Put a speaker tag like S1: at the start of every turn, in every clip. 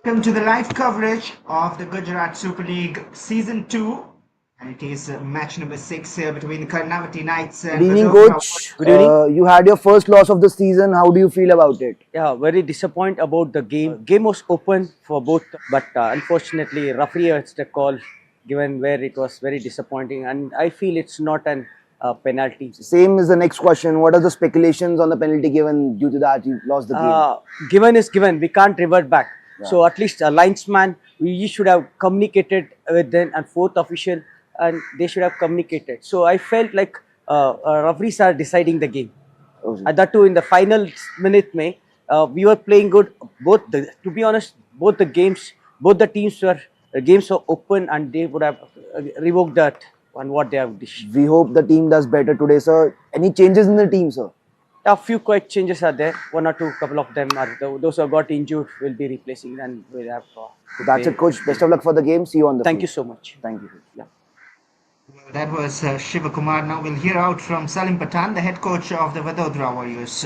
S1: Welcome to the live coverage of the Gujarat Super League Season 2. And it is match number 6 here between the Karnavati Knights
S2: Good
S1: and
S2: evening,
S1: Vadodara.
S2: coach.
S3: Good evening.
S2: You had your first loss of the season. How do you feel about it?
S3: Yeah, very disappointed about the game. Game was open for both, but unfortunately, referee has the call given where it was very disappointing, and I feel it's not an penalty.
S2: Same is the next question. What are the speculations on the penalty given due to that you lost the game?
S3: Given is given. We can't revert back. So at least a linesman, we should have communicated with them and fourth official, and they should have communicated. So I felt like referees are deciding the game. That too in the final minute, we were playing good. To be honest, both the games, both the teams were games were open, and they would have revoked that on what they have dished.
S2: We hope the team does better today, sir. Any changes in the team, sir?
S3: A few quick changes are there. One or two, couple of them are those who have got injured will be replacing, and we'll have.
S2: That's it, coach. Best of luck for the game. See you on the
S3: Thank
S2: field.
S3: you so much.
S2: Thank you.
S3: Yeah.
S1: Well, that was Shiva Kumar. Now we'll hear out from Salim Patan, the head coach of the Vadodara Warriors.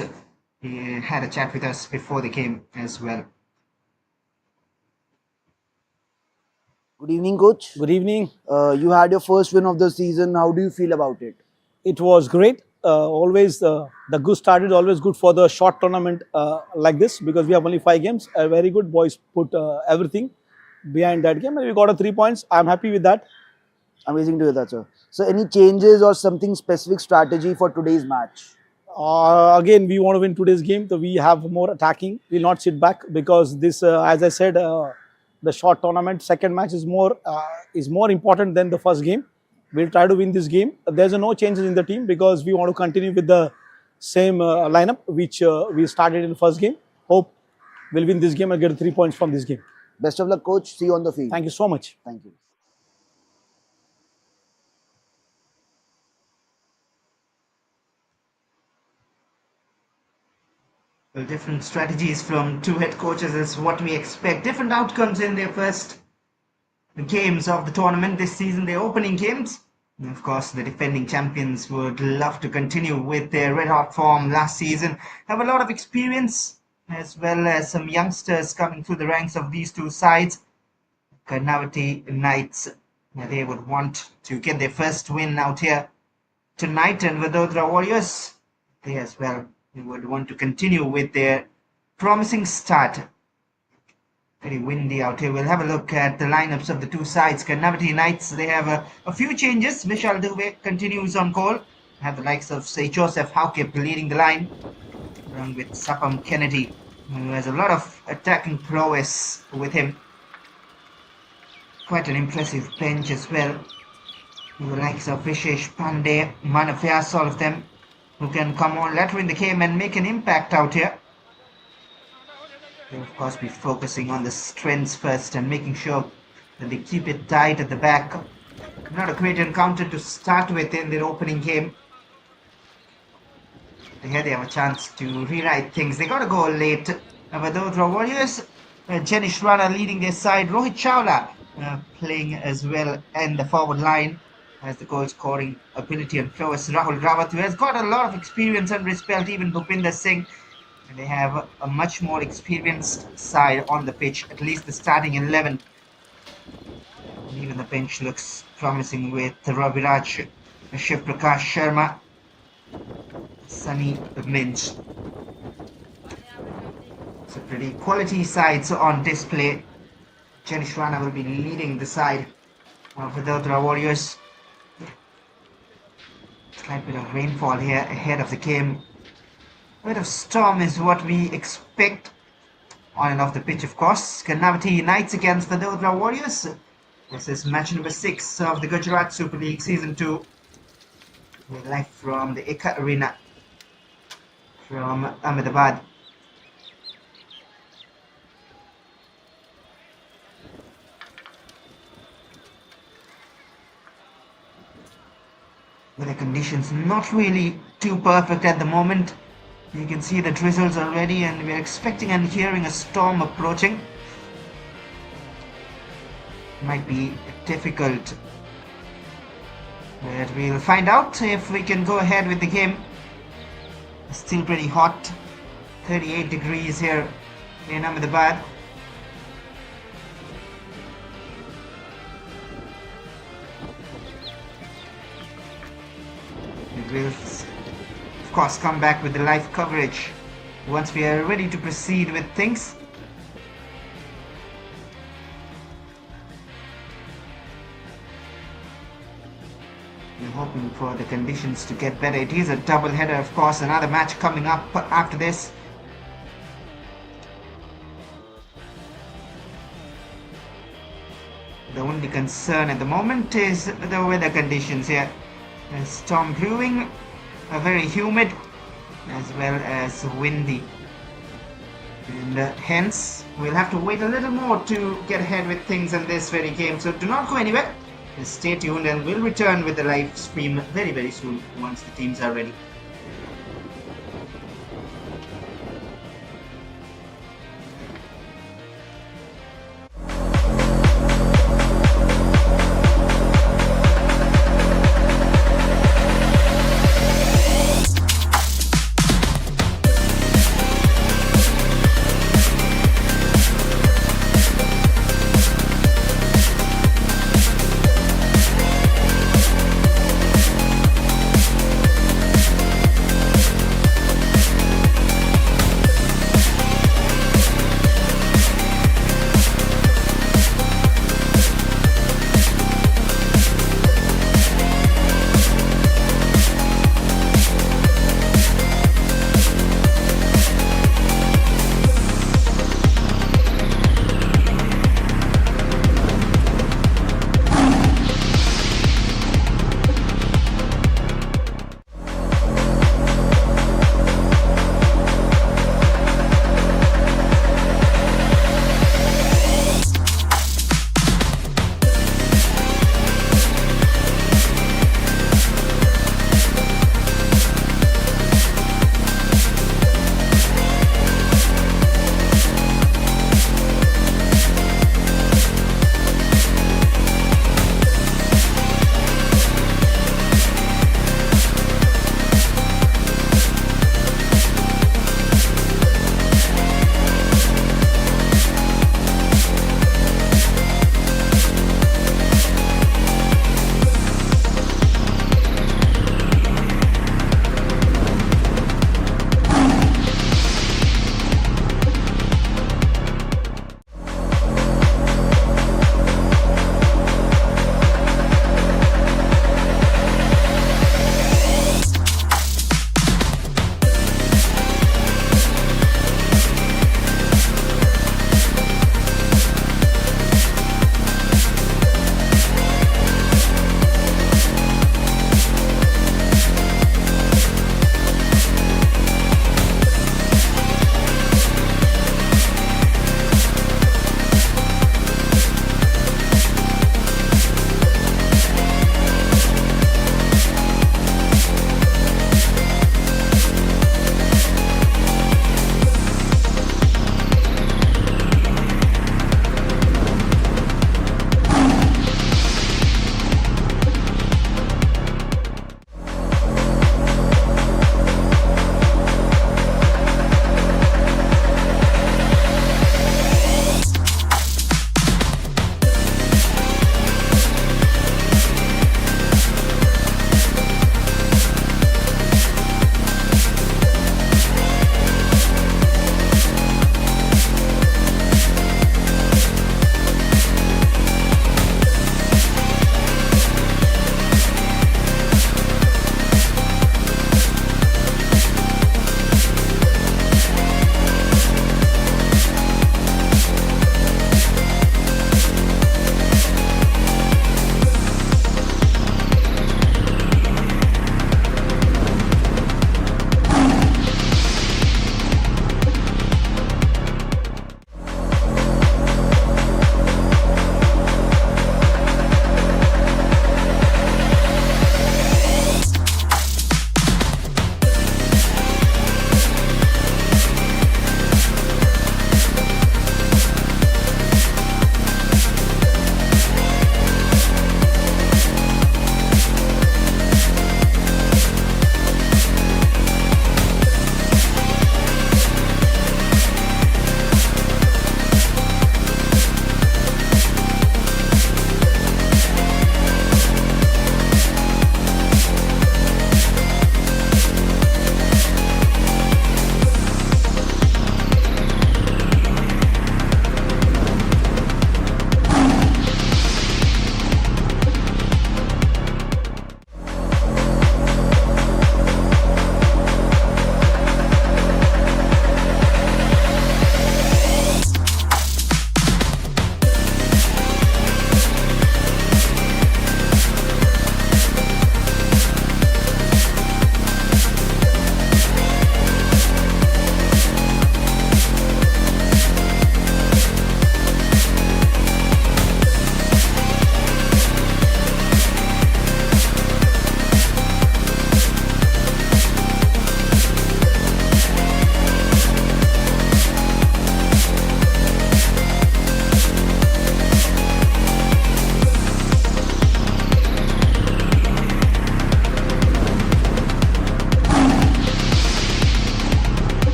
S1: He had a chat with us before the game as well.
S2: Good evening, coach.
S4: Good evening.
S2: You had your first win of the season. How do you feel about it?
S4: It was great. Always the good start is always good for the short tournament like this because we have only 5 games. Very good. Boys put everything behind that game and we got a 3 points. I'm happy with that.
S2: Amazing to hear that, sir. So, any changes or something specific strategy for today's match?
S4: Again, we want to win today's game, so we have more attacking. We'll not sit back because this, as I said, the short tournament second match is more important than the first game. We'll try to win this game. There's no changes in the team because we want to continue with the same lineup which we started in the first game. Hope we'll win this game and get 3 points from this game.
S2: Best of luck, coach. See you on the field.
S4: Thank you so much.
S2: Thank you.
S1: Well, different strategies from two head coaches is what we expect. Different outcomes in their first games of the tournament this season, their opening games. And of course, the defending champions would love to continue with their red-hot form last season. Have a lot of experience, as well as some youngsters coming through the ranks of these two sides. Karnavati Knights, they would want to get their first win out here tonight, and Vadodara Warriors, they as well. They would want to continue with their promising start. Very windy out here. We'll have a look at the lineups of the two sides. Karnavati Knights, they have a few changes. Vishal Dubey continues on goal. Have the likes of Say Joseph Haukip leading the line, along with Sapam Kennedy, who has a lot of attacking prowess with him. Quite an impressive bench as well. The likes of Vishesh Pandey, Manavyas, all of them who can come on later in the game and make an impact out here. They'll of course be focusing on the strengths first and making sure that they keep it tight at the back. Not a great encounter to start with in their opening game. Here they have a chance to rewrite things. They got a goal late. Vadodara Warriors, Jenish Rana leading their side. Rohit Chawla playing as well in the forward line. Has the goal scoring ability and prowess. Rahul Rawat, who has got a lot of experience under his belt, even Bhupinder Singh. And they have a much more experienced side on the pitch, at least the starting 11. And even the bench looks promising with Raviraj, Shiv Prakash Sharma, Sunny Minch. It's a pretty quality sides on display. Jenish Rana will be leading the side of the Vadodara Warriors. Slight bit of rainfall here ahead of the game. A bit of storm is what we expect on and off the pitch, of course. Karnavati Knights against the Vadodara Warriors. This is match number 6 of the Gujarat Super League Season 2. We're live from the Eka Arena from Ahmedabad. The conditions not really too perfect at the moment. You can see the drizzles already, and we're expecting and hearing a storm approaching. Might be difficult, but we'll find out if we can go ahead with the game. It's still pretty hot, 38 degrees here in Ahmedabad. we'll of course come back with the live coverage once we are ready to proceed with things. We're hoping for the conditions to get better. It is a double header, of course, another match coming up after this. The only concern at the moment is the weather conditions here. A storm brewing, very humid as well as windy. And hence, we'll have to wait a little more to get ahead with things in this very game. So do not go anywhere. Just stay tuned and we'll return with the live stream very, very soon once the teams are ready.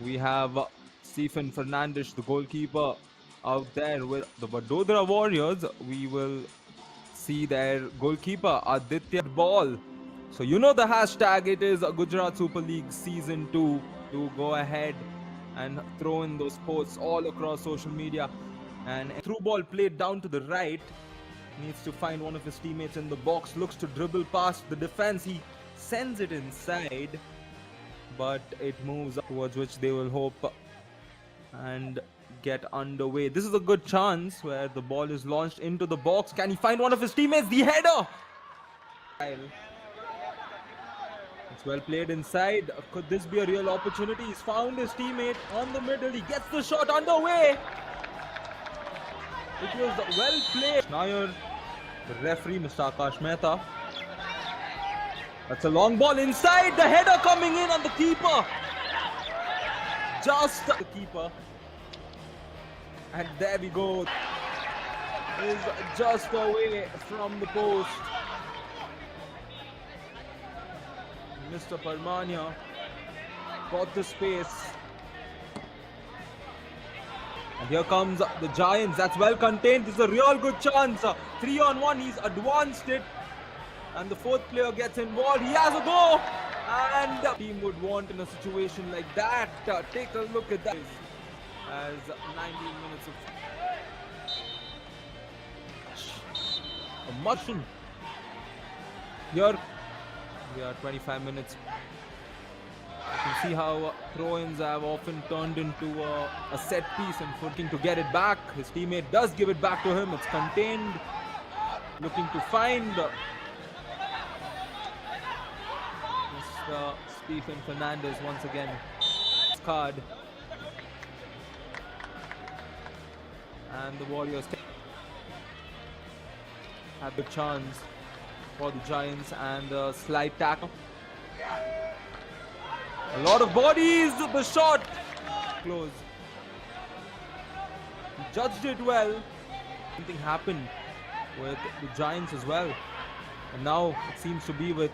S5: We have Stephen Fernandes, the goalkeeper, out there with the Vadodara Warriors. We will see their goalkeeper Aditya ball. So you know the hashtag, it is Gujarat Super League Season 2. Do go ahead and throw in those posts all across social media. And a through ball played down to the right. Needs to find one of his teammates in the box. Looks to dribble past the defense. He sends it inside, but it moves towards which they will hope and get underway. This is a good chance where the ball is launched into the box. Can he find one of his teammates? The header! It's well played inside. Could this be a real opportunity? He's found his teammate on the middle. He gets the shot underway. It was well played. Nair, the referee, Mr. Akash Mehta. That's a long ball inside. The header coming in on the keeper. Just the keeper. And there we go. Is just away from the post. Mr. Parmania got the space. And here comes the Giants. That's well contained. This is a real good chance. 3-on-1. He's advanced it. And the fourth player gets involved. He has a go. And the team would want in a situation like that. Take a look at that. As 19 minutes of a motion. Here we are 25 minutes. You can see how throw-ins have often turned into a set piece and looking to get it back. His teammate does give it back to him. It's contained. Looking to find Mr. Stephen Fernandes once again. Card. And the Warriors have the chance for the Giants and a slight tackle. A lot of bodies, the shot close. He judged it well. Something happened with the Giants as well. And now it seems to be with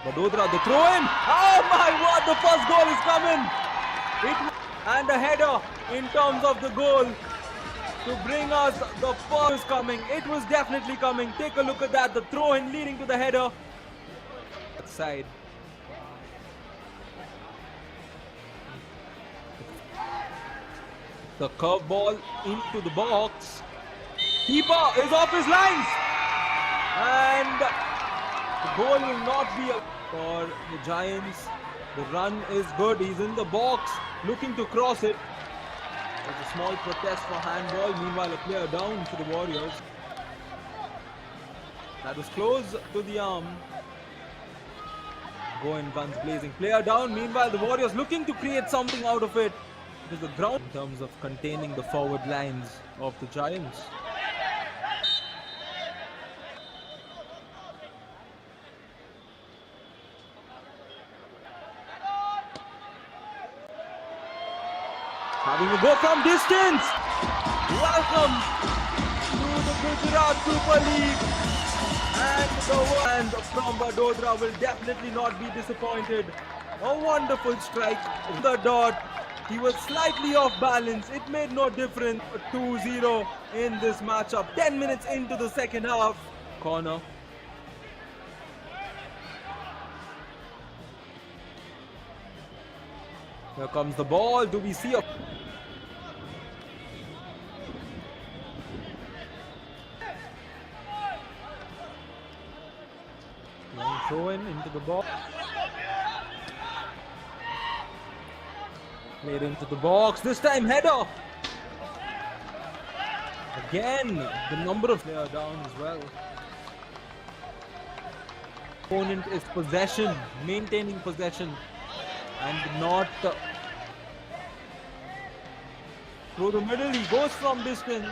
S5: Vadodara. The throw in. Oh my word, the first goal is coming. And a header in terms of the goal to bring us the first coming. It was definitely coming. Take a look at that. The throw in leading to the header. Side. The curve ball into the box. Keeper is off his lines. And the goal will not be for the Giants. The run is good. He's in the box looking to cross it. There's a small protest for handball. Meanwhile, a player down for the Warriors. That was close to the arm. Going guns blazing. Player down. Meanwhile, the Warriors looking to create something out of it. It is the ground in terms of containing the forward lines of the Giants. Having a go from distance. Welcome to the Gujarat Super League. And the one from Vadodara will definitely not be disappointed. A wonderful strike. The dot. He was slightly off balance. It made no difference. 2-0 in this matchup. 10 minutes into the second half. Corner. Here comes the ball. Do we see a... Long throw in into the ball. Played into the box. This time header. Again, the number of players down as well. Opponent is possession, maintaining possession, and not through the middle. He goes from distance.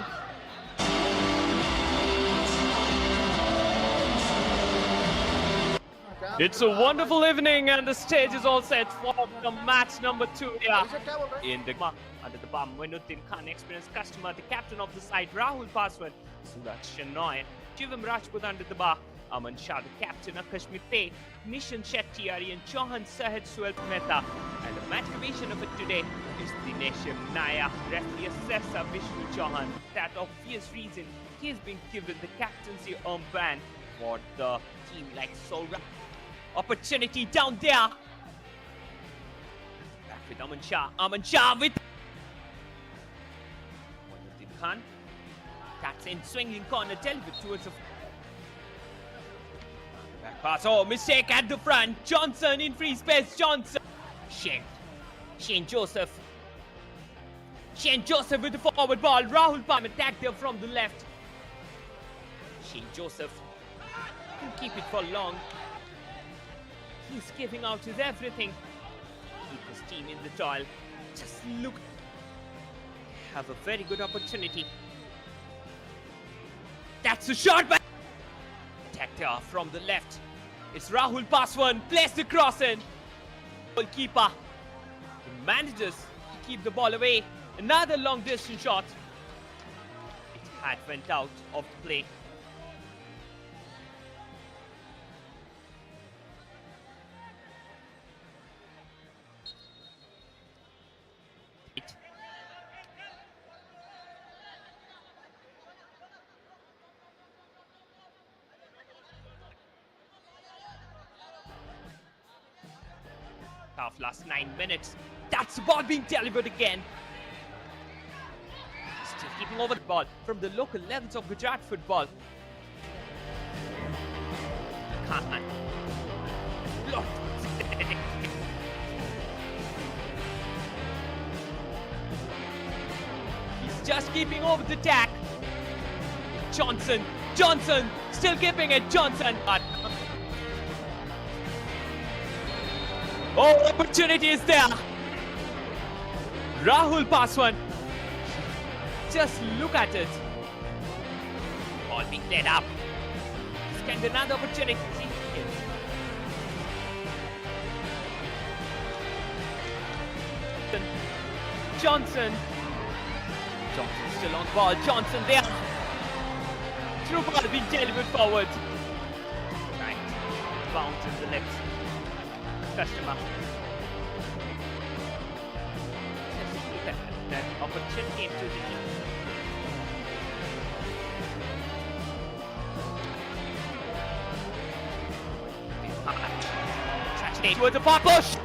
S6: It's a wonderful evening and the stage is all set for the match number 2 here in the under the bum. Minuddin Khan, experienced customer, the captain of the side, Rahul Paswan, Suraj Shenoy, Shivam Rajput under the bar, Aman Shah, the captain, Akash Mite, Nishan Shetty, Aryan Chauhan, Sahaj Suel Mehta, And the match commission of it today is Dinesh Naya. Referee Assessor Vishnu Chauhan. That obvious reason he has been given the captaincy armband for the team like Solra. Opportunity down there. Back with Aman Shah. Aman Shah with Wanuddin Khan. That's in swinging corner, delivered towards the back pass. Oh, mistake at the front. Johnson in free space. Johnson. Shane Joseph. Shane Joseph with the forward ball. Rahul Palm attacked there from the left. Shane Joseph can keep it for long. He's giving out his everything. Keep his team in the toil. Just look. Have a very good opportunity. That's a shot back. Attacked there from the left. It's Rahul Paswan. Plays the cross in. Goalkeeper. He manages to keep the ball away. Another long distance shot. It had went out of the play. Tough last 9 minutes. That's the ball being delivered again. Still keeping over the ball from the local levels of Gujarat football. Khan. He's just keeping over the attack. Johnson still keeping it. Johnson. Oh, opportunity is there. Rahul Paswan. Just look at it. Ball being led up. This can be another opportunity. Johnson still on ball. Johnson there. Through ball being delivered forward. Right. Bounce in the legs. Customer. Just look at that opportunity into the team. Tragedy towards the far push. Just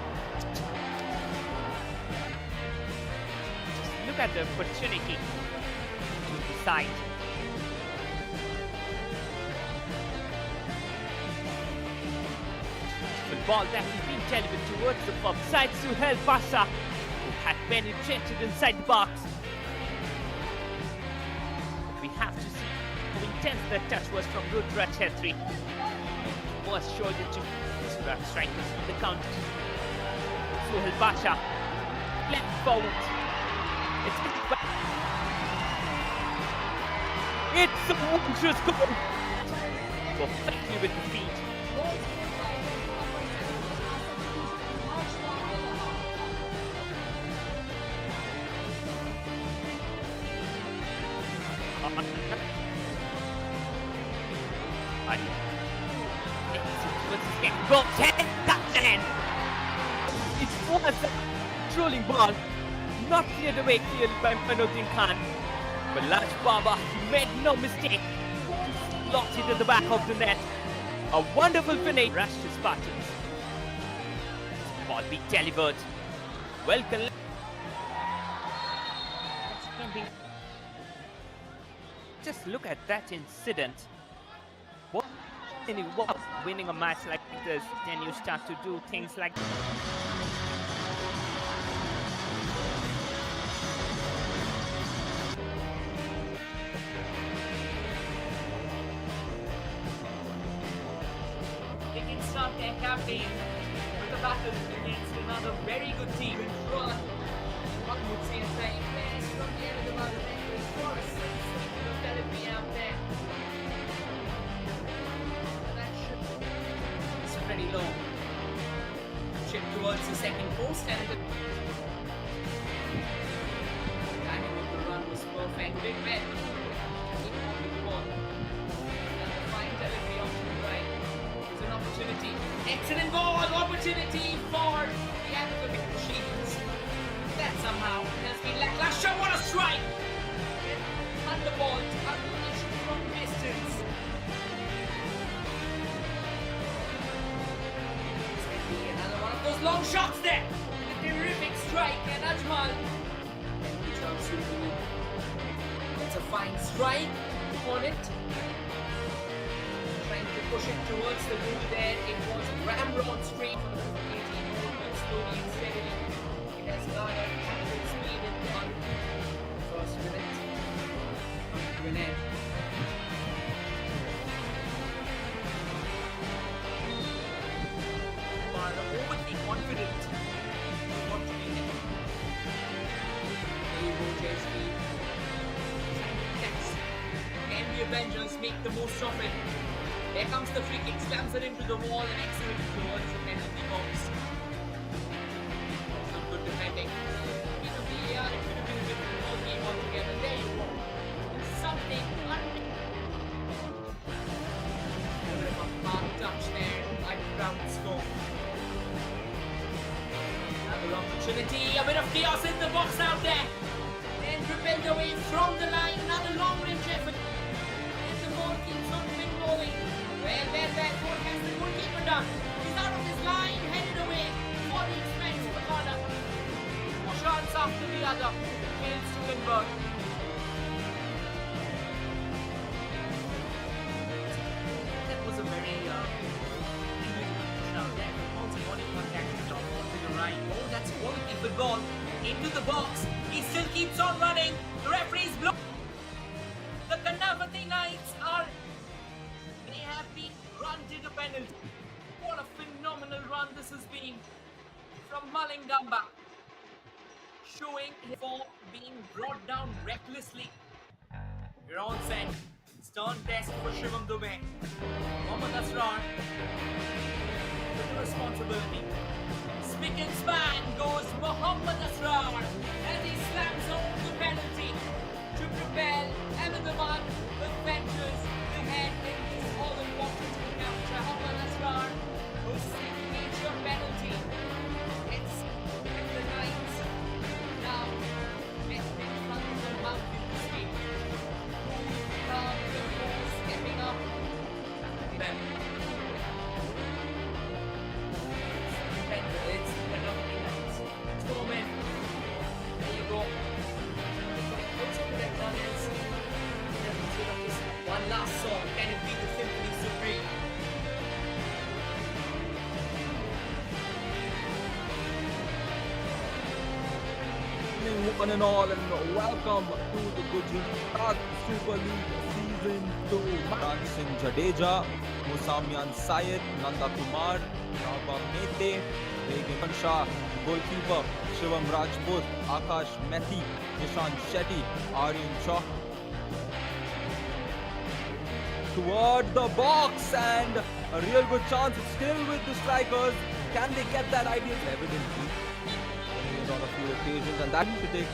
S6: look at the opportunity to the side. The ball that is being delivered towards the pub side Suhail Pasha, who had penetrated inside the box. But we have to see how intense that touch was from Rudra Chetri. Was shoulder to strikers in the counter. Suhail Pasha left forward. It's a wondrous goal. Perfectly with the feet. It was a trolling ball, not cleared away clearly by Wanuddin Khan. But Laj Baba made no mistake. He locked it at the back of the net. A wonderful finish. Rushed his Spartans. Ball being delivered. Well collected. Just look at that incident. What? Winning a match like this, then you start to do things like
S7: they can start their campaign with a battle against another very good team. One would say playing players from the end of the battle, of course, therapy out there. It's pretty low. Chip towards the second post and the timing of the run was perfect. Big man. Keep moving the ball. And the fine delivery off to the right. There's an opportunity. Excellent ball. Opportunity for the Academy. ball to unleash from distance. It's going to be another one of those long shots there. A terrific strike, and Ajmal. Good job, Sufi. That's a fine strike on it. Trying to push it towards the goal there. It was ramrod straight from the 18 hole, but slowly and steadily it has garnered capital speed in the first minute. To an end. Are overly confident in what to be there. There you go, JSP. Next. Can the Avengers make the most of it? There comes the free kick, slams it into the wall and excellent towards the penalty box. Some good defending. It could be a different ball game altogether. There you go. Something a mark touch there by ground score. Another opportunity, a bit of chaos in the box out there. And repelled away from the line, another long range effort. And the ball keeps on pinballing. What has the goalkeeper done? He's out of his line, headed away for the expense of the corner. One shots after the other, fails to convert. That was a very now there comes body contact with top to the right. Oh, that's quality football into the box. He still keeps on running. The referee's blow. The Karnavati Knights have been granted a penalty. What a phenomenal run this has been from Malingamba, showing for being brought down recklessly. We're on set. Stern test for Shivam Dubey. Mohammad Asrar with the responsibility. Spick and span goes Mohammad Asrar as he slams home the penalty to propel Ahmedabad Adventures ahead in this all-important encounter. Mohammad Asrar, whose signature penalty, it's the Knights now best in front of the mountain speed. Stepping up. It's the Karnavati Knights. 4 men. There you go. One last song, can it be the Symphony Supreme?
S5: One and all, and welcome to the Gujarat Super League Season 2. Ran Singh Jadeja, Musamyan Syed, Nanda Kumar, Naba Mete, Begum Shah, goalkeeper Shivam Rajput, Akash Methi, Nishan Shetty, Aryan Shah. Toward the box, and a real good chance. It's still with the strikers. Can they get that ideal? Evidently, on a few occasions, and that to take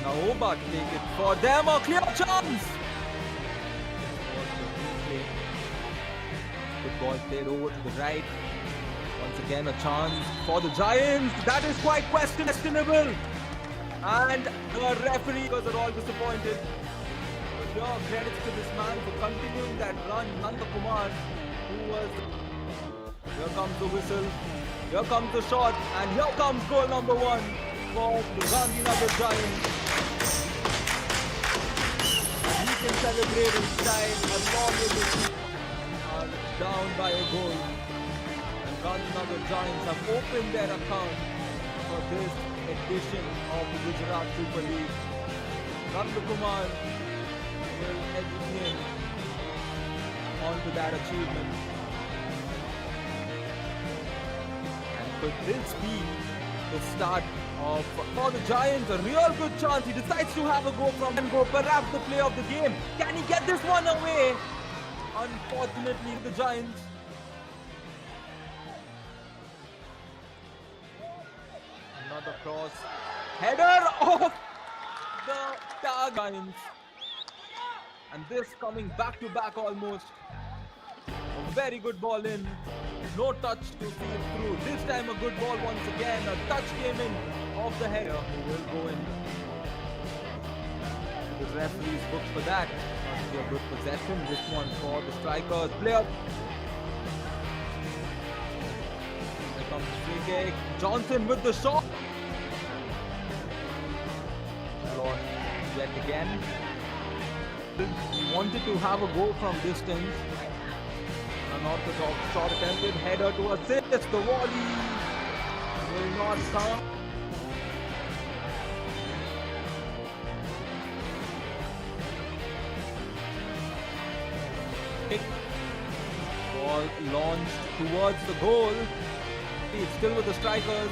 S5: Naoba to take it for them. A clear chance. Good ball played over to the right. Once again, a chance for the Giants. That is quite questionable, and the referee was all disappointed. Here, credits to this man for continuing that run. Nanda Kumar, who was. Here comes the whistle. Here comes the shot, and here comes goal number 1 for the Gandhinagar Giants. He can celebrate in style as long as the team are down by a goal. And Gandhinagar Giants have opened their account for this edition of the Gujarat Super League. Nanda Kumar will edit him onto that achievement. Could this be the start of for the Giants? A real good chance. He decides to have a go from and go. Perhaps the play of the game. Can he get this one away? Unfortunately, the Giants. Another cross. Header of the Giants. And this coming back to back almost. A very good ball in. No touch to see it through. This time a good ball once again. A touch came in off the header. Who will go in. The referee's booked for that. Must be a good possession. This one for the strikers. Player. Here comes the free kick. Johnson with the shot. Lord, yet again. He wanted to have a go from distance. Unorthodox shot attempted. Header to assist. The volley will not come. Ball launched towards the goal. It's still with the strikers.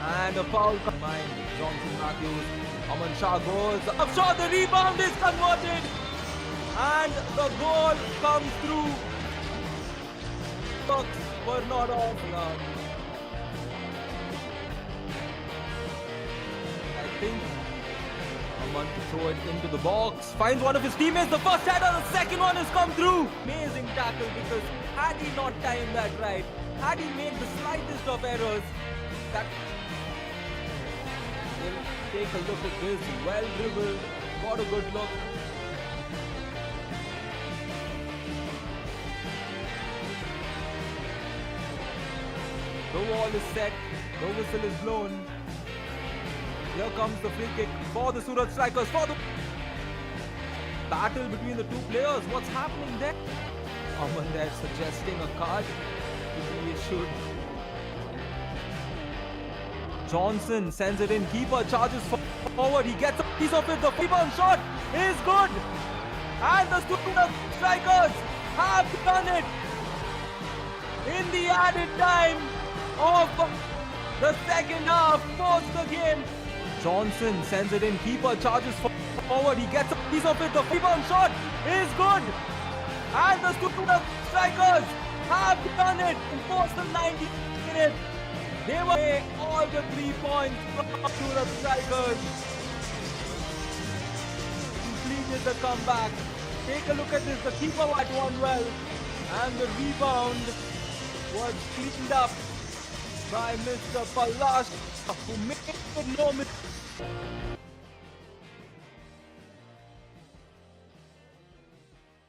S5: And a foul combined. Johnson Matthews. Aman Shah goes. Up shot. The rebound is converted. And the goal comes through. Bucks were not off. I think Aman to throw it into the box. Finds one of his teammates. The first header. The second one has come through. Amazing tackle, because had he not timed that right, had he made the slightest of errors, that will take a look at this. Well dribbled. Got a good look. The wall is set. The whistle is blown. Here comes the free kick for the Surat strikers. For the battle between the two players. What's happening there? Aman there suggesting a card to be issued. Johnson sends it in. Keeper charges forward. He gets a piece of it. The rebound shot is good. And the Surat strikers have done it in the added time of the second half. Post the game. Johnson sends it in. Keeper charges forward. He gets a piece of it. The rebound shot is good. And the Surat strikers have done it in post the 90th minute. They were all the 3 points from Surat strikers. Completed the comeback. Take a look at this. The keeper had won well. And the rebound was cleaned up by Mr. Palash, who made no mistake.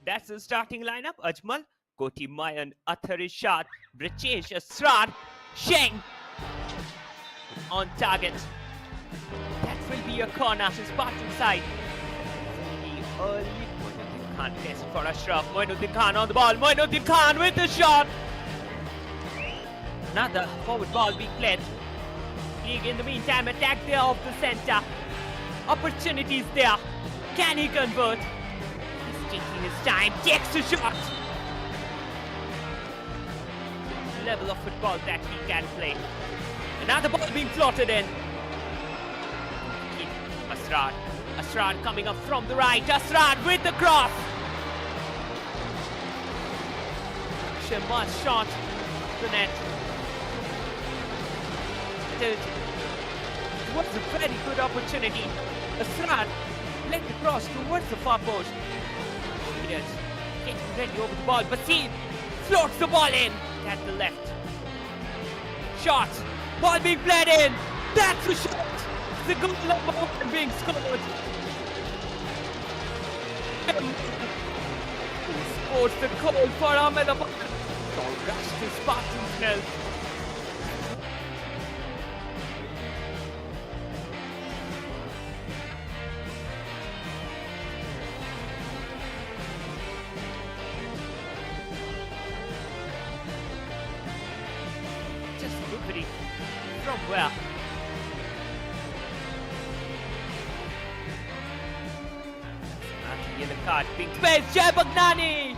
S6: That's the starting lineup. Ajmal, Koti Mayan, Athar Ishad, Brichesh, Asrar, Sheng on target. That will be a corner to Spartan side. The early Moinuddin Khan test for Ashraf. Moinuddin Khan on the ball. Moinuddin Khan with the shot. Another forward ball being played. League in the meantime attack there off the centre. Opportunities there. Can he convert? He's taking his time. Takes the shot. Level of football that he can play. Another ball being floated in. Asrar. Asrar coming up from the right. Asrar with the cross. Shemaz shot. The net. It was a very good opportunity. Asrar led the cross towards the far post. Yes, getting ready over the ball. Basit floats the ball in at the left. Shot. Ball being played in. That's a shot. The goal number one being scored. Scores the goal for Ahmedabad. So rushed to Spartans nil. Just moving from where? Yellow card, pink space, Jai Bagnani!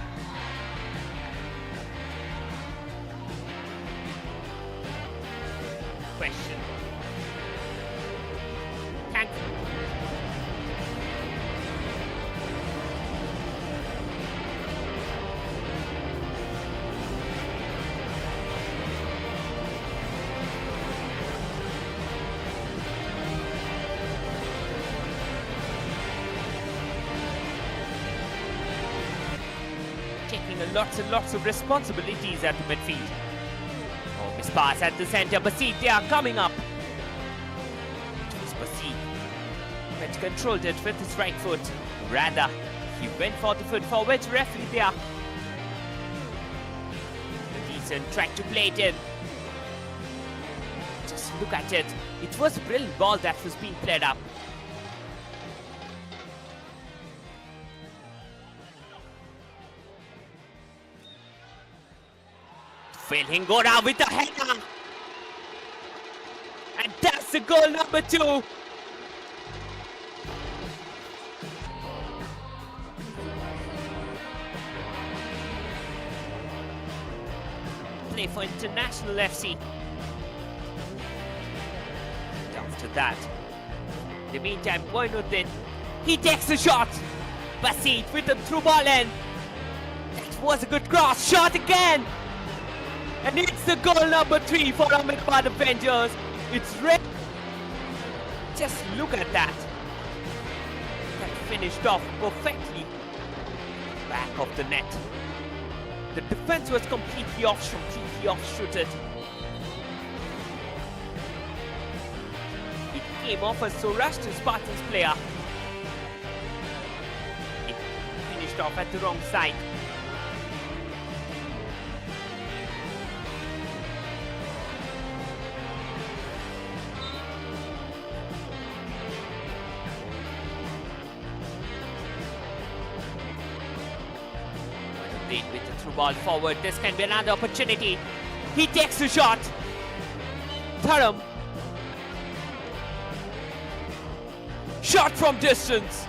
S6: Question. Thank you. Taking lots and lots of responsibilities at the midfield. Oh, miss pass at the centre. Basit, they are coming up. It was Basit. but controlled it with his right foot. Rather, he went for the foot for which referee there. Decent tried to play it in. Just look at it. It was a brilliant ball that was being played up. Phil Hingora with a header. And that's the goal number 2. Play for International FC. After that, in the meantime, Moinuddin, he takes a shot. Basit with a through ball in. That was a good cross. Shot again. And it's the goal number 3 for Ahmedabad Avengers. It's red. Just look at that. That finished off perfectly. Back of the net. The defense was completely off-shooted. It came off as Saurashtra Spartans player. It finished off at the wrong side. With the through ball forward, this can be another opportunity. He takes a shot. Tharam. Shot from distance.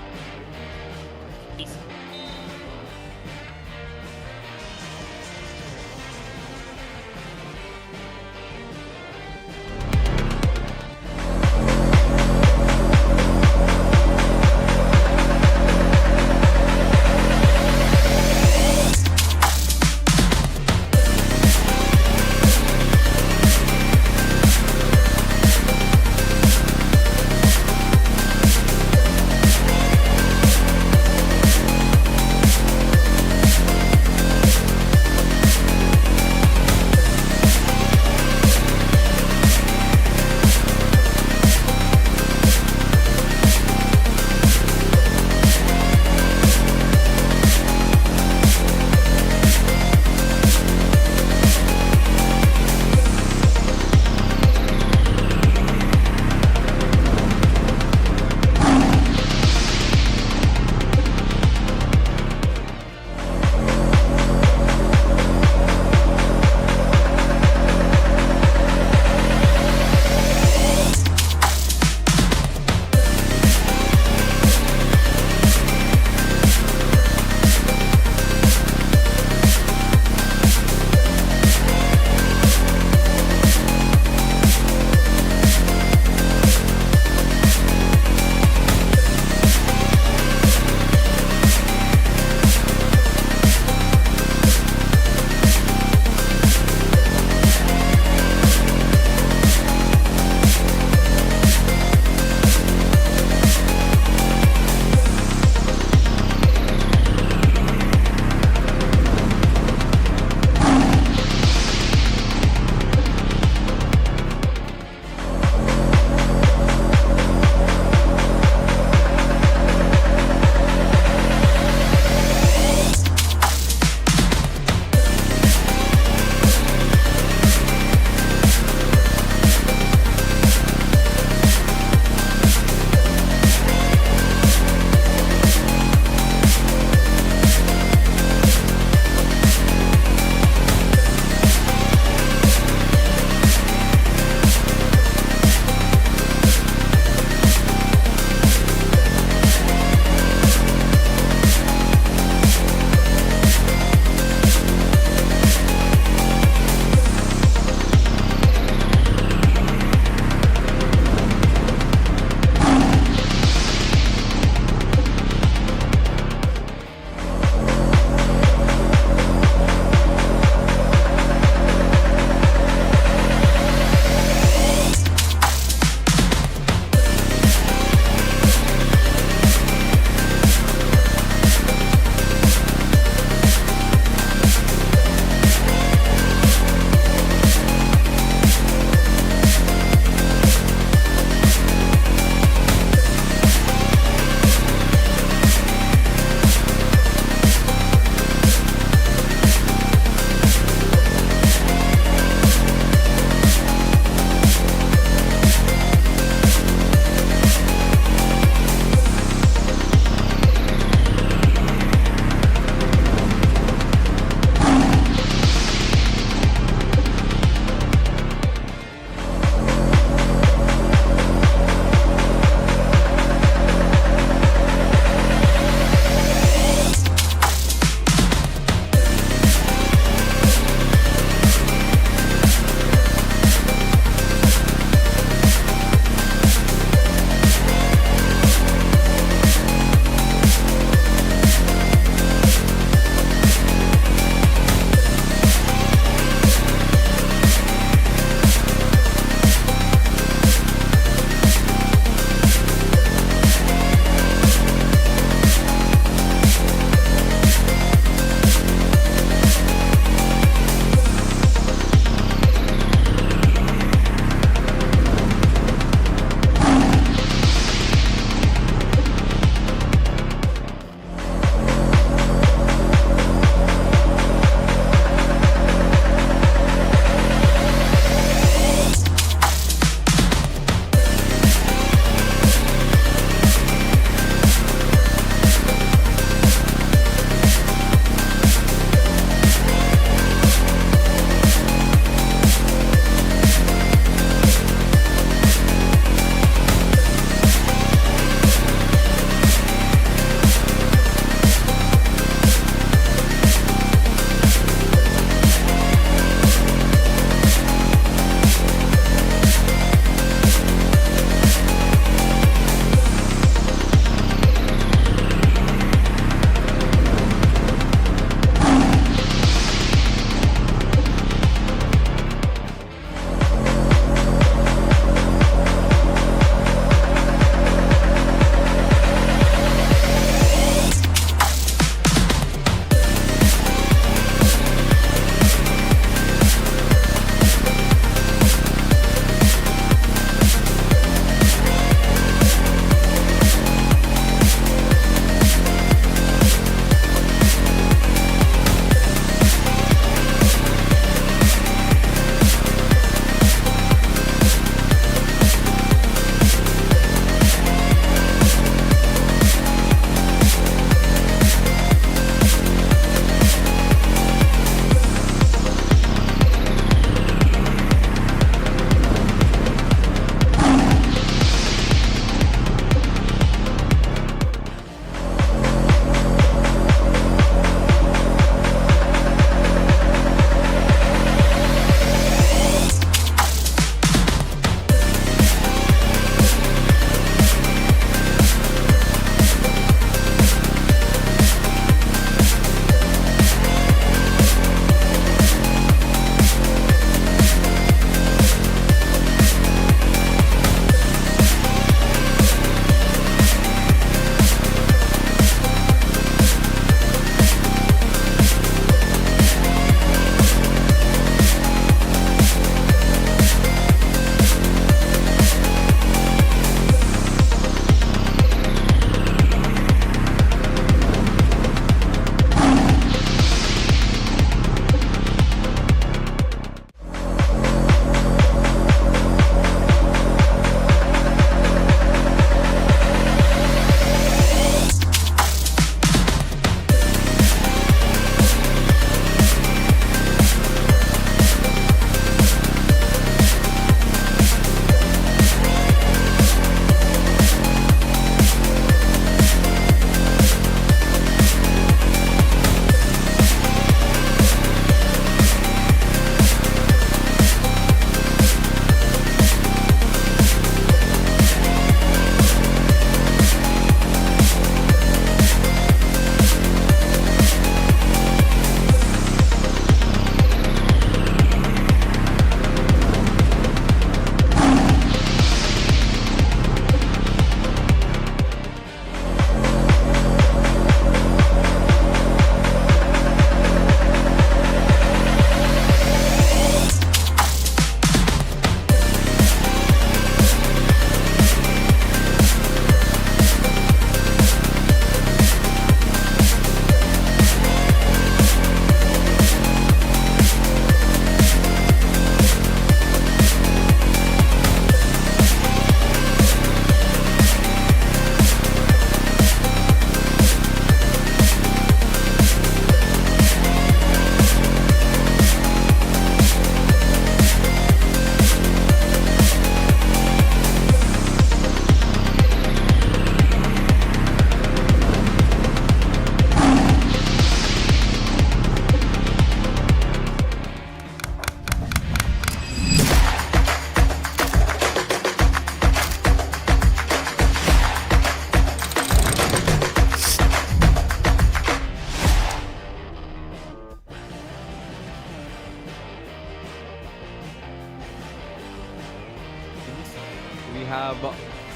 S5: we have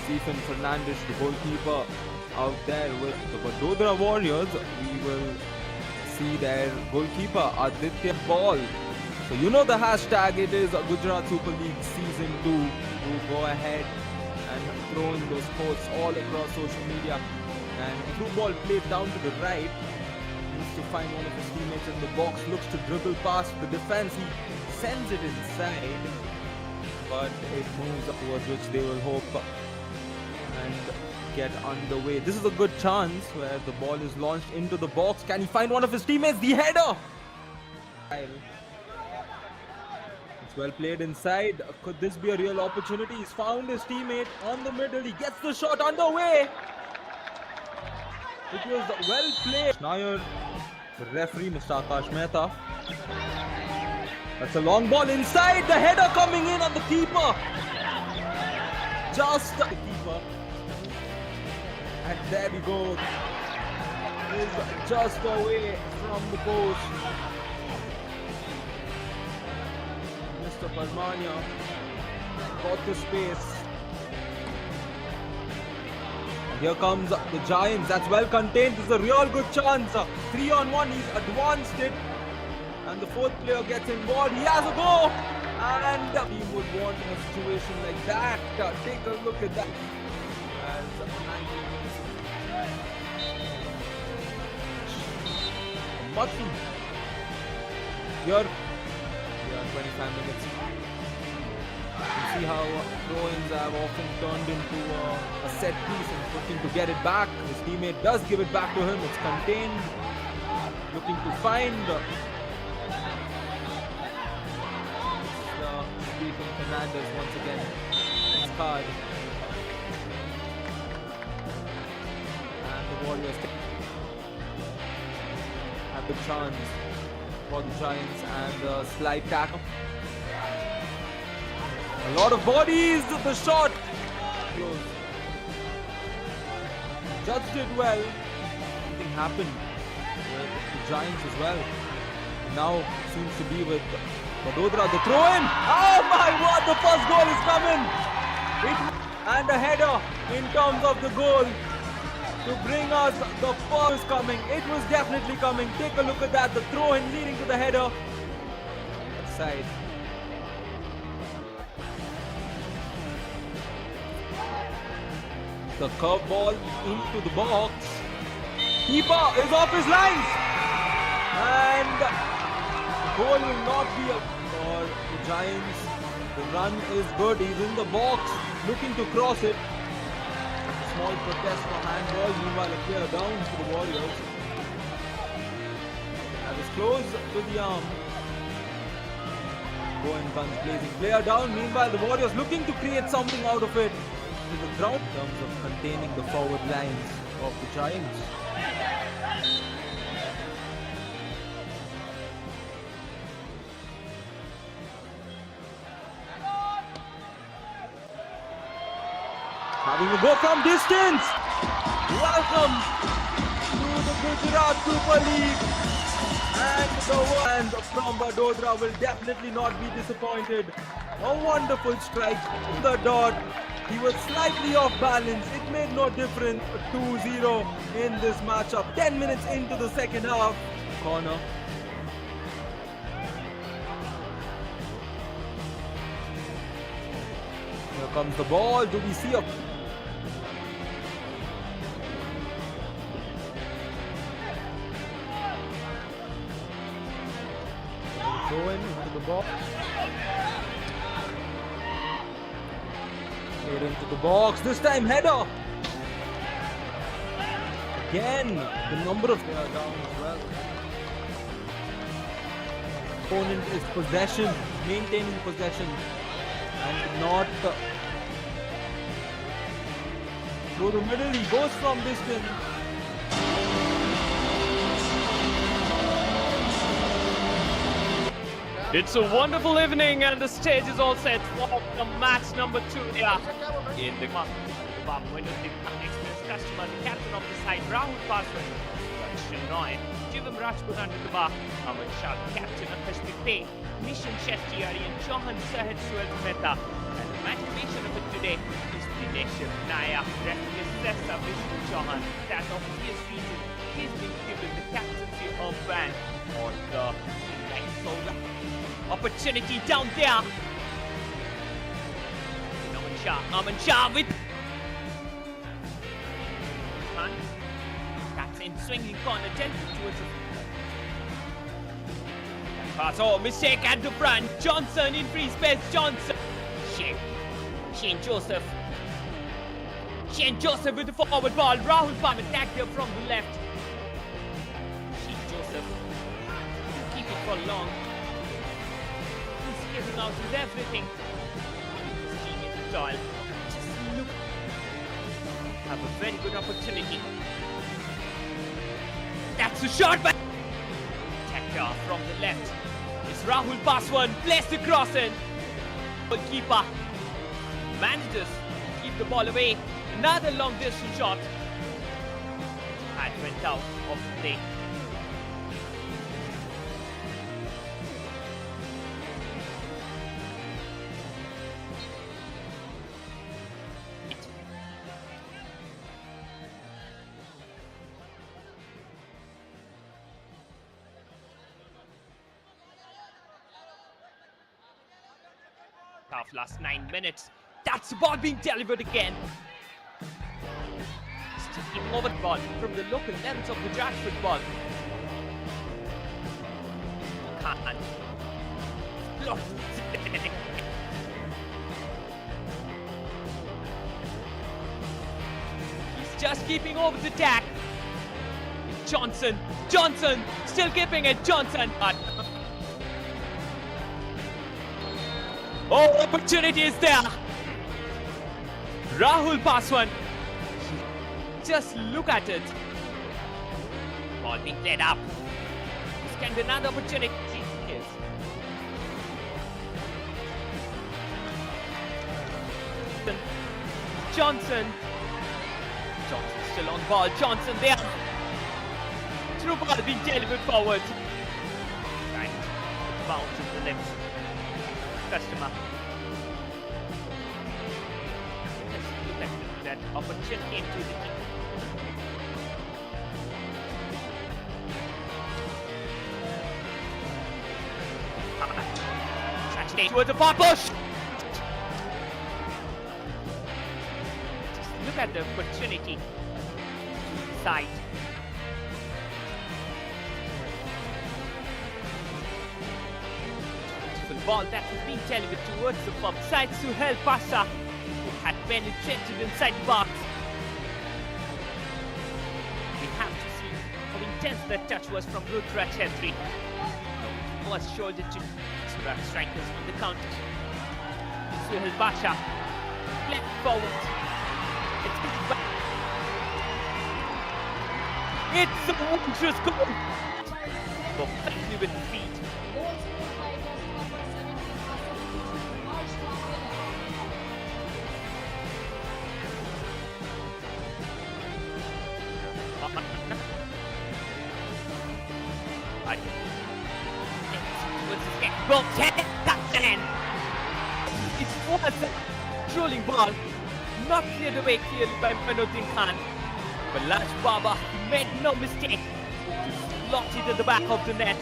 S5: Stephen Fernandes, the goalkeeper, out there with the Vadodara Warriors. We will see their goalkeeper Aditya Ball. So you know the hashtag, it is Gujarat Super League Season 2. To go ahead and throw in those posts all across social media. And through ball played down to the right. Needs to find one of his teammates in the box. Looks to dribble past the defense. He sends it inside. But it moves towards which they will hope and get underway. This is a good chance where the ball is launched into the box. Can he find one of his teammates? The header! It's well played inside. Could this be a real opportunity? He's found his teammate on the middle. He gets the shot underway. It was well played. Nair, the referee, Mr. Akash Mehta. That's a long ball inside. The header coming in on the keeper. Just the keeper. And there we go. Is just away from the post. Mr. Parmania got the space. And here comes the Giants. That's well contained. This is a real good chance. 3-on-1. He's advanced it. And the fourth player gets involved. He has a go. And the team would want in a situation like that. Take a look at that. As 19 minutes. Mutton. Here, we are 25 minutes. You can see how throw-ins have often turned into a set piece and looking to get it back. His teammate does give it back to him. It's contained. Looking to find Stephen Fernandes once again. His card. And the Warriors have the chance for the Giants and the slide tackle. A lot of bodies, the shot close. Judged it well. Something happened with the Giants as well. Now seems to be with Vadodara. The throw in. Oh my word, the first goal is coming. And a header in terms of the goal to bring us the first coming. It was definitely coming. Take a look at that. The throw in leading to the header. Side. The curve ball into the box. Keeper is off his lines. And the goal will not be for the Giants. The run is good. He's in the box looking to cross it. Small protest for handball. Meanwhile, a clear down to the Warriors. That is close to the arm. Bowen guns blazing. Player down. Meanwhile, the Warriors looking to create something out of it. To the ground in terms of containing the forward lines of the Giants. Having a go from distance. Welcome to the Gujarat Super League. And the one from Vadodara will definitely not be disappointed. A wonderful strike to the dot. He was slightly off balance. It made no difference. 2-0 in this matchup. 10 minutes into the second half. Corner. Here comes the ball. Do we see a... Throw in into the ball. Straight into the box. This time header. Again, the number of players down as well. Opponent is possession, maintaining possession, and not through the middle. He goes from distance.
S6: It's a wonderful evening and the stage is all set for the match number 2 here in the experienced customer, the captain of the side, Rahul Paswan, Shinoy, Jivam Rajput under the bar, Aman Shah, captain of Kashmir, Nishan Shetty and Johan Sahed Sued Mehta. And the motivation of it today is Neship Nayak referee Vishnu Chauhan. That obvious reason he's been given the captaincy of ban on the right shoulder. Opportunity down there. Aman Shah with Khan. That's in swinging corner, tempted towards the pass. Oh, mistake at the front. Johnson in free space. Johnson. Shane Joseph. Shane Joseph with the forward ball. Rahul Palmer attacked there from the left. Shane Joseph. Keep it for long. He's giving out with everything. His team in the soil. Just look. Have a very good opportunity. That's a shot by Attacker from the left. It's Rahul Paswan. Plays the cross in. Goalkeeper manages to keep the ball away. Another long distance shot. And went out of the play. Tough last 9 minutes. That's the ball being delivered again. Still keeping over the ball from the local levels of Gujarat football. Khan. He's just keeping over the attack. Johnson still keeping it. Johnson. Oh, opportunity is there. Rahul Paswan. Just look at it. Ball being played up. This can be another opportunity. Yes. Johnson still on ball. Johnson there. Through ball being delivered forward. Right. Bounce to the left. Customer. That opportunity into the kick. Touchdown towards the far push. Just look at the opportunity. Side. Ball that was being delivered towards the pub side. Suhail Pasha, who had penetrated inside the box. We have to see how intense that touch was from Rudraj Hetri. Was shoulder to Surat strikers on the counter. Suhail Pasha, left forward. It's a wondrous goal. Perfectly with the feet. Well, it was a trolling ball, not cleared away clearly by Manuddin Khan. But Laj Baba made no mistake to slot it at the back of the net.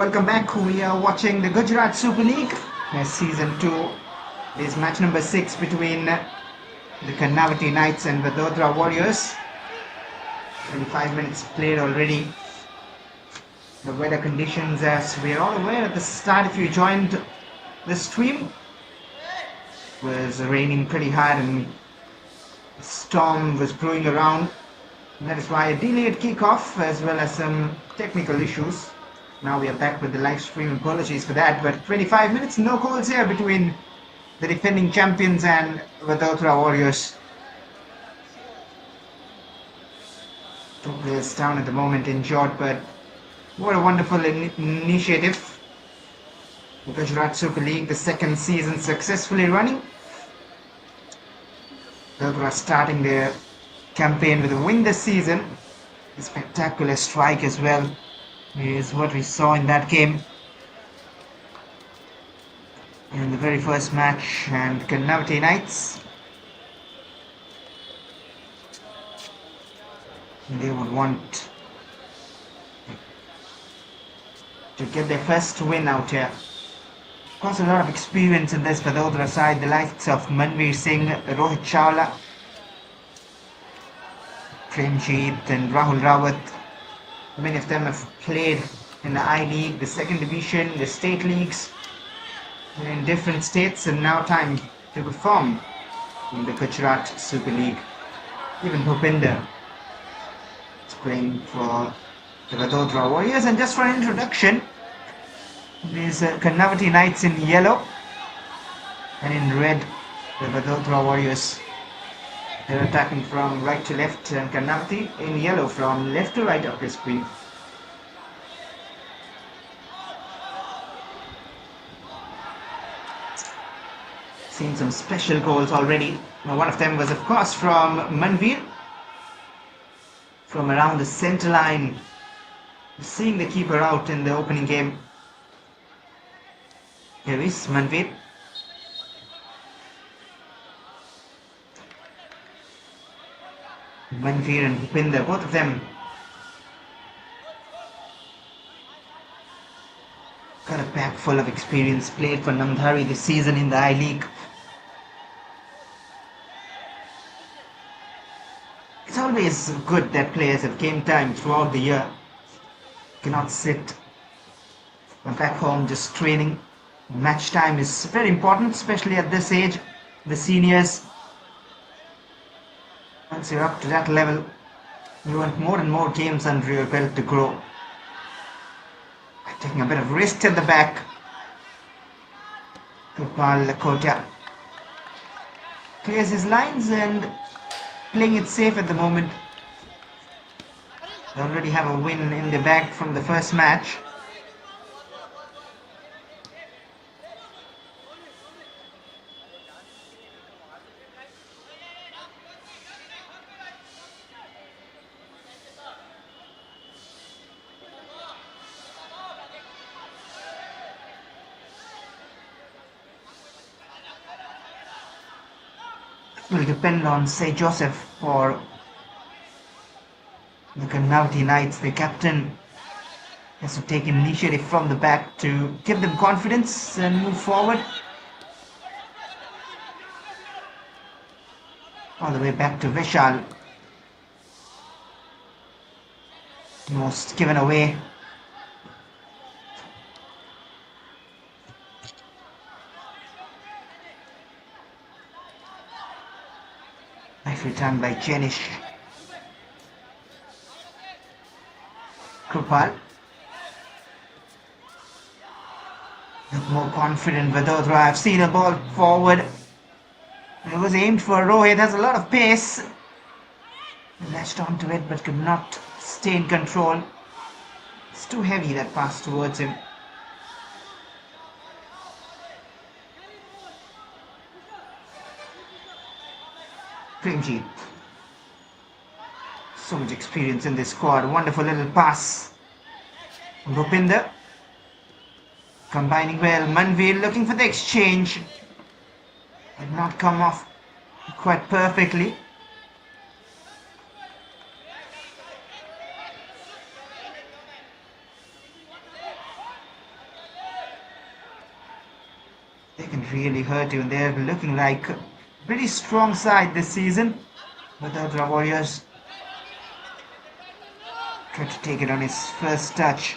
S1: Welcome back. We are watching the Gujarat Super League. Season 2 is match number 6 between the KARNAVATI Knights and VADODARA Warriors. 25 minutes played already. The weather conditions, as we are all aware at the start, if you joined the stream, was raining pretty hard and a storm was brewing around. That is why a delayed kickoff as well as some technical issues. Now we are back with the live stream. Apologies for that, but 25 minutes, no goals here between the defending champions and VADODARA Warriors. Two players down at the moment injured, but what a wonderful initiative. The Gujarat Super League, the second season successfully running. VADODARA starting their campaign with a win this season. A spectacular strike as well is what we saw in that game. In the very first match, and KARNAVATI Knights, they would want to get their first win out here. Of course, a lot of experience in this VADODARA side, the likes of Manveer Singh, Rohit Chawla, Premjeet and Rahul Rawat. Many of them have played in the I-League, the second division, the state leagues in different states, and now time to perform in the Gujarat Super League. Even Bhupinder is playing for the VADODARA Warriors. And just for an introduction, these KARNAVATI Knights in yellow, and in red the VADODARA Warriors. They're attacking from right to left, and KARNAVATI in yellow from left to right of the screen. Seen some special goals already. Now, one of them was of course from Manveer, from around the centre line, seeing the keeper out in the opening game. Here is Manveer. Manveer and Bhupinder, both of them got a pack full of experience, played for Namdhari this season in the I-League. It's always good that players have game time throughout the year. Cannot sit back home just training. Match time is very important, especially at this age, the seniors. Once you're up to that level, you want more and more games under your belt to grow. Taking a bit of risk at the back. Gopal Lakota clears his lines and playing it safe at the moment. They already have a win in the bag from the first match. Will depend on St. Joseph for the KARNAVATI Knights. The captain has to take initiative from the back to give them confidence and move forward. All the way back to Vishal. Most given away. Nice return by Jenish. Krupal. Look more confident VADODARA. I've seen a ball forward. It was aimed for Rohit. Has a lot of pace. Latched onto it but could not stay in control. It's too heavy, that pass towards him. Premjeet. So much experience in this squad. Wonderful little pass. Bhupinder. Combining well. Manveer looking for the exchange. Did not come off quite perfectly. They can really hurt you, and they're looking like a pretty strong side this season. But the Vadodara Warriors try to take it on his first touch.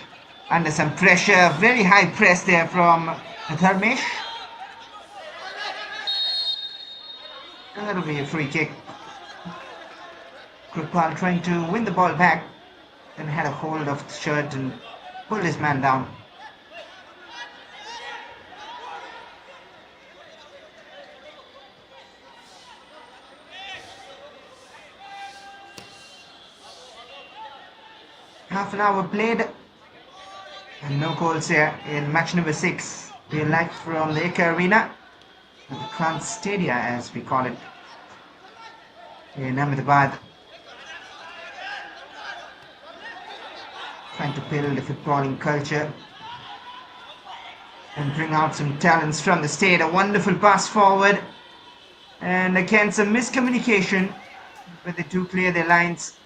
S1: Under some pressure, very high press there from Dharmesh. And that'll be a free kick. Krupal trying to win the ball back, then had a hold of the shirt and pulled his man down. Half an hour played and no goals here in match number 6. Real life from the Eka Arena, the Kran Stadia as we call it, in Ahmedabad. Trying to build a footballing culture and bring out some talents from the state. A wonderful pass forward, and again some miscommunication, but they do clear their lines.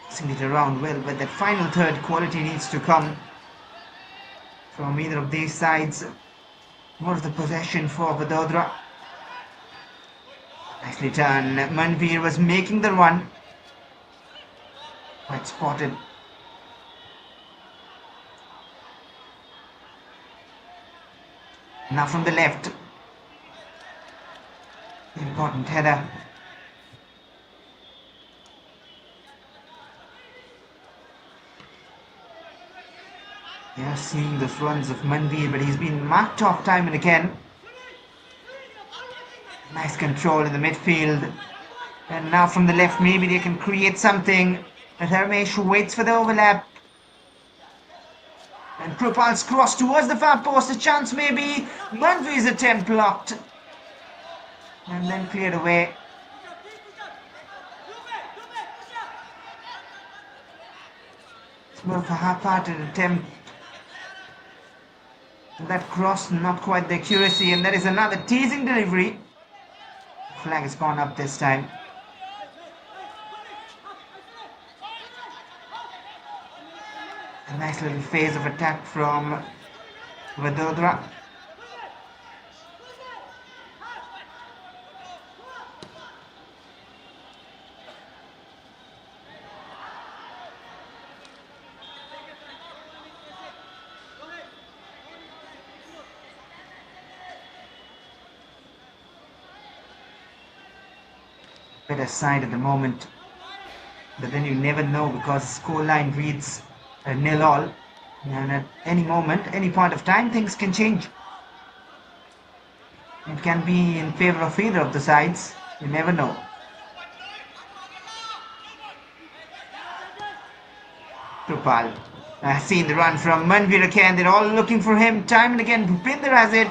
S1: Passing it around well, but that final third quality needs to come from either of these sides. More of the possession for Vadodara. Nicely done. Manveer was making the run. Quite spotted. Now from the left. Important header. They are seeing the runs of Manveer, but he's been marked off time and again. Nice control in the midfield. And now from the left, maybe they can create something. But Dharmesh waits for the overlap. And Krupal's cross towards the far post. A chance maybe. Manveer's attempt blocked. And then cleared away. It's more of a half-hearted attempt. That cross, not quite the accuracy, and that is another teasing delivery. Flag has gone up this time. A nice little phase of attack from Vadodara. Better side at the moment, but then you never know because the scoreline reads 0-0, and at any moment, any point of time, things can change. It can be in favor of either of the sides. You never know. Krupal seen the run from Manveer again. They're all looking for him time and again. Bhupinder has it.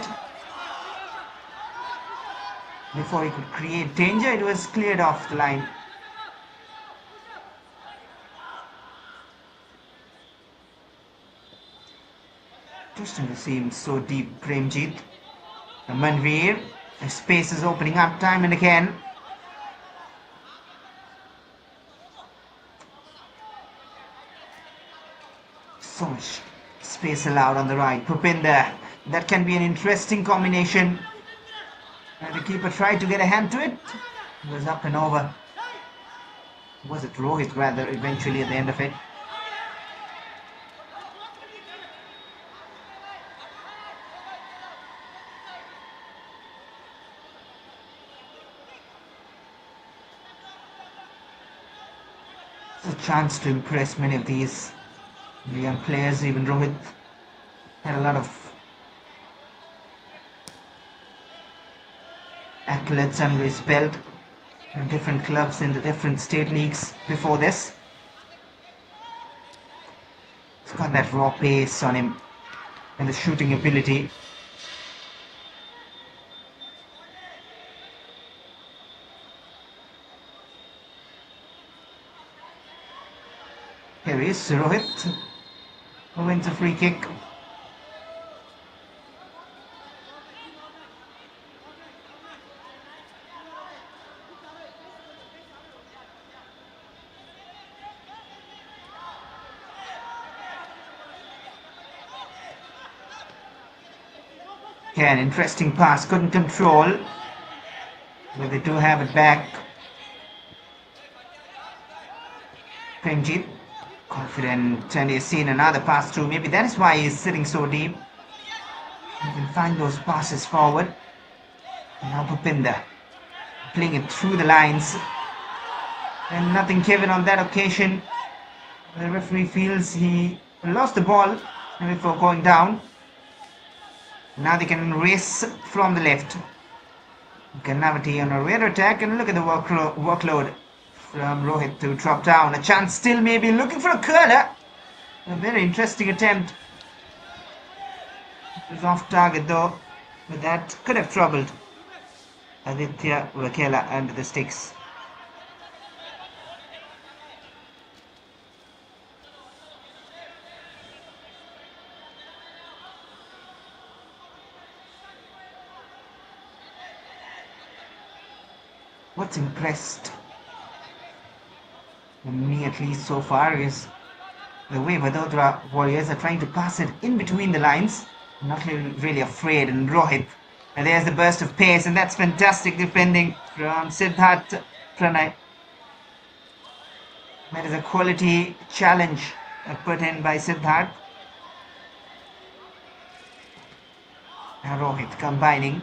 S1: Before he could create danger, it was cleared off the line. Interesting to see him so deep, Premjit. Manveer, the space is opening up time and again. So much space allowed on the right. Bhupinder, that can be an interesting combination. And the keeper tried to get a hand to it. It was up and over. Was it Rohit rather, eventually at the end of it? It's a chance to impress many of these young players. Even Rohit had a lot of accolades under his belt in different clubs in the different state leagues before this. He's got that raw pace on him and the shooting ability. Here is Rohit, who wins a free kick. Again, interesting pass, couldn't control. But they do have it back. Premjit, confident, and he's seen another pass through. Maybe that is why he's sitting so deep. He can find those passes forward. Now Bhupinder playing it through the lines. And nothing given on that occasion. The referee feels he lost the ball before going down. Now they can race from the left. KARNAVATI on a rear attack, and look at the workload from Rohit to drop down. A chance still, maybe looking for a curler. A very interesting attempt. It was off target though, but that could have troubled Aditya Vakela under the sticks. What's impressed me, at least so far, is the way Vadodara Warriors are trying to pass it in between the lines. Not really afraid. And Rohit, and there's the burst of pace, and that's fantastic defending from Siddharth Pranay. That is a quality challenge put in by Siddharth. Now Rohit combining.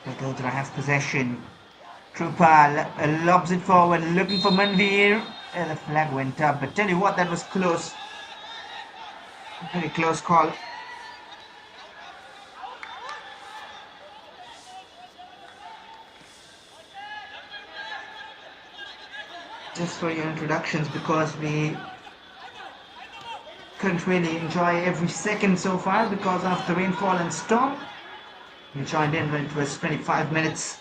S1: Vadodara has possession. Trupal lobs it forward, looking for Manveer. The flag went up, but tell you what, that was close. Very close call. Just for your introductions, because we couldn't really enjoy every second so far because of the rainfall and storm. We joined in when it was 25 minutes.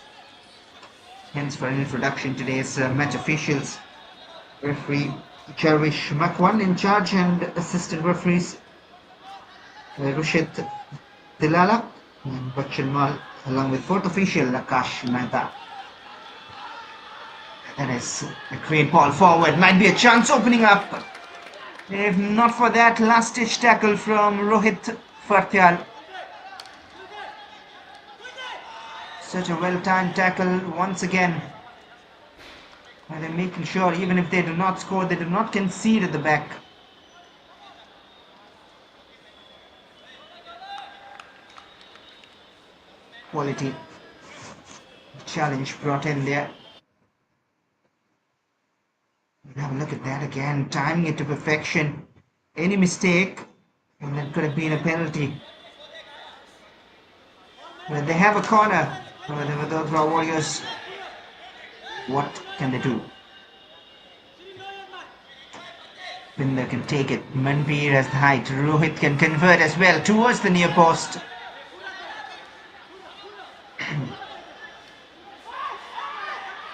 S1: Hence, for an introduction, today's match officials. Referee Jarvish Makwan in charge, and assistant referees Rushit Dilala and Bachchan Mal, along with fourth official Akash Mehta. That is a great ball forward. Might be a chance opening up. If not for that last-ditch tackle from Rohit Fartyal. Such a well-timed tackle once again. And they're making sure, even if they do not score, they do not concede at the back. Quality challenge brought in there. Have a look at that again, timing it to perfection. Any mistake, and that could have been a penalty. But they have a corner. With those Warriors, what can they do? Pinder can take it. Manveer has the height. Rohit can convert as well towards the near post.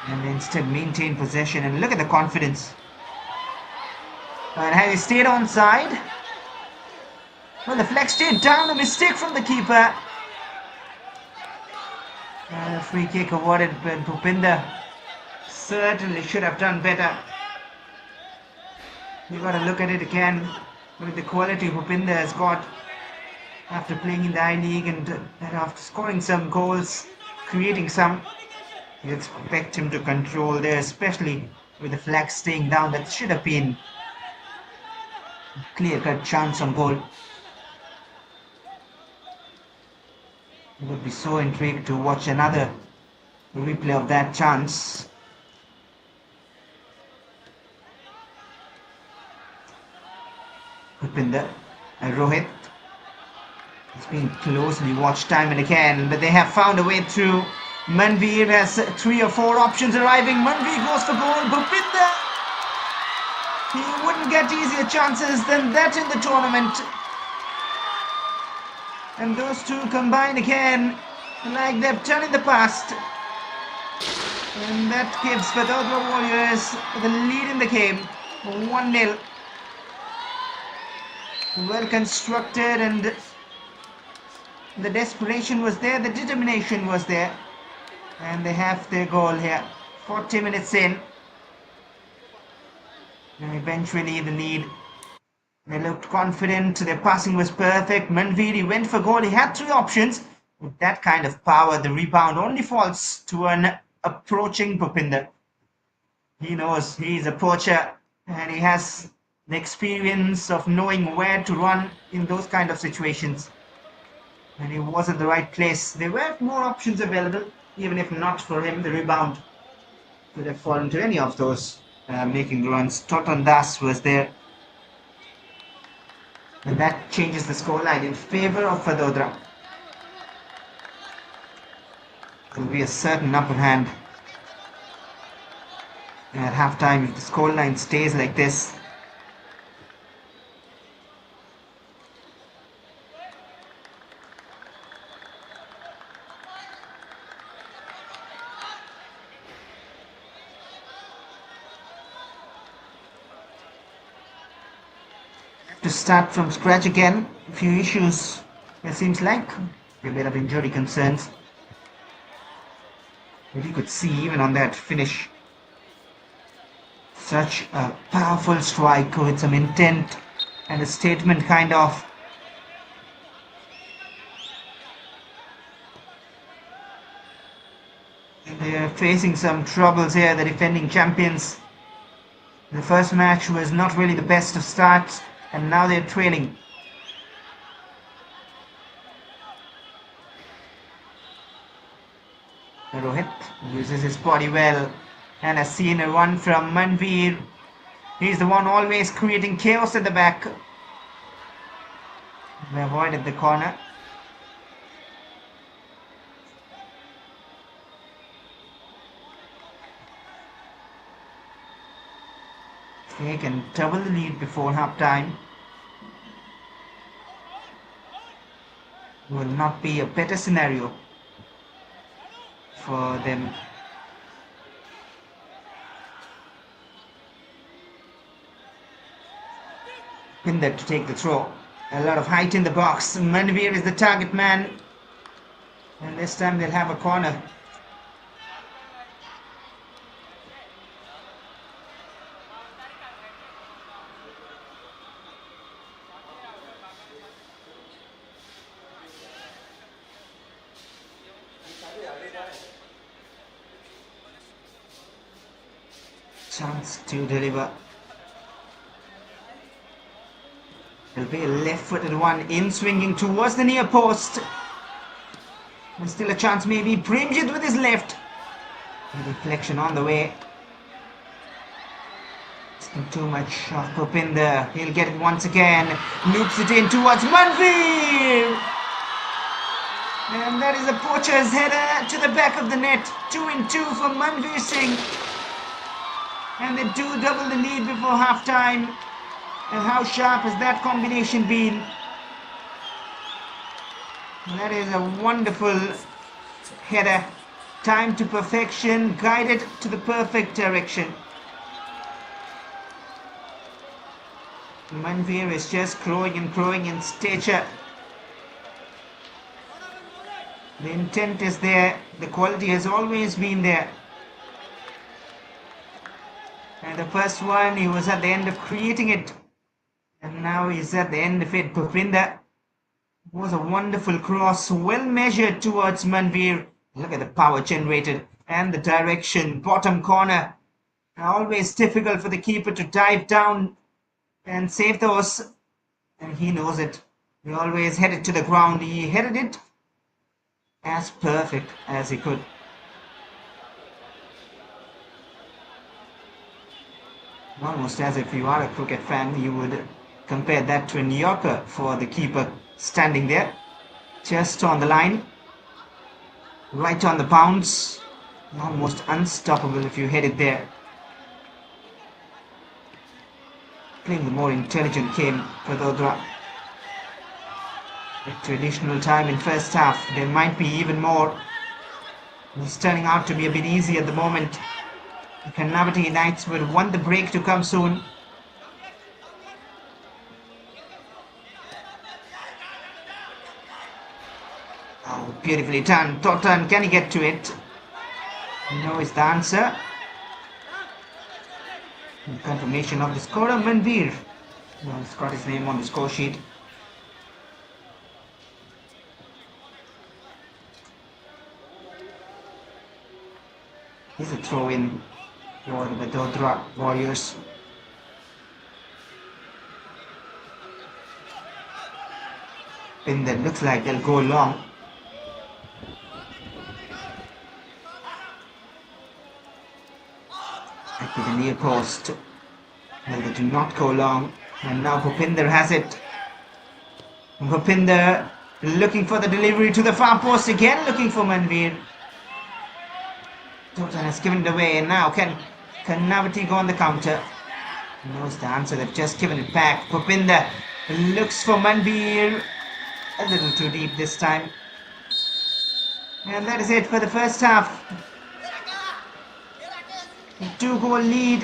S1: And they instead maintain possession, and look at the confidence. And have he stayed on side? Well, the flag stayed down. A mistake from the keeper. And a free kick awarded, but Bhupinder certainly should have done better. You got to look at it again with the quality Bhupinder has got after playing in the I-League and after scoring some goals, creating some. You expect him to control there, especially with the flag staying down. That should have been a clear-cut chance on goal. I would be so intrigued to watch another replay of that chance. Bhupinder and Rohit. It's been closely watched time and again, but they have found a way through. Manveer has 3 or 4 options arriving. Manveer goes for goal. Bhupinder, he wouldn't get easier chances than that in the tournament. And those two combine again, like they've done in the past. And that gives Vadodara Warriors the lead in the game, 1-0. Well constructed, and the desperation was there, the determination was there. And they have their goal here, 40 minutes in. And eventually the lead They looked confident, their passing was perfect. Manviri went for goal, he had three options. With that kind of power, the rebound only falls to an approaching Bhupinder. He knows he's a poacher and he has the experience of knowing where to run in those kind of situations. And he was at the right place. There were more options available, even if not for him. The rebound could have fallen to any of those making runs. Totan Das was there. And that changes the scoreline in favour of Vadodara. There will be a certain upper hand at half-time if the scoreline stays like this. To start from scratch again. A few issues, it seems like. A bit of injury concerns. But you could see even on that finish. Such a powerful strike with some intent and a statement kind of. They're facing some troubles here, the defending champions. The first match was not really the best of starts. And now they're trailing. Rohit uses his body well and has seen a run from Manveer. He's the one always creating chaos at the back. They avoided the corner. They can double the lead before half time. Will not be a better scenario for them. Pinder to take the throw. A lot of height in the box. Manveer is the target man. And this time they'll have a corner. Chance to deliver. There'll be a left-footed one in swinging towards the near post. There's still a chance maybe. Premjit with his left. A deflection on the way. Still too much of Bhupinder. He'll get it once again. Loops it in towards Manveer. And that is a poacher's header to the back of the net. 2-2 for Manveer Singh. And they do double the lead before half-time. And how sharp has that combination been? That is a wonderful header. Time to perfection, guided to the perfect direction. Manveer is just growing in stature. The intent is there. The quality has always been there. And the first one, he was at the end of creating it. And now he's at the end of it. Bhupinder was a wonderful cross, well measured towards Manveer. Look at the power generated and the direction. Bottom corner. Always difficult for the keeper to dive down and save those. And he knows it. He always headed to the ground. He headed it as perfect as he could. Almost as if you are a cricket fan, you would compare that to a New Yorker for the keeper standing there, just on the line, right on the bounce, almost unstoppable if you head it there. Playing the more intelligent game for Vadodara. To additional time in first half, there might be even more. It's turning out to be a bit easy at the moment. The KARNAVATI Knights would want the break to come soon. Oh, beautifully done. Totan, can he get to it? No is the answer. And confirmation of the scorer, Manveer. Well, he's got his name on the score sheet. Here's a throw in for the Vadodara Warriors. Pin that looks like they'll go long. Back to the near post. Well, they do not go long. And now Bhupinder has it. Bhupinder looking for the delivery to the far post again, looking for Manveer. Totan has given it away, and now can KARNAVATI go on the counter? He knows the answer, they've just given it back. Bhupinder looks for Manveer. A little too deep this time. And that is it for the first half. A 2-goal lead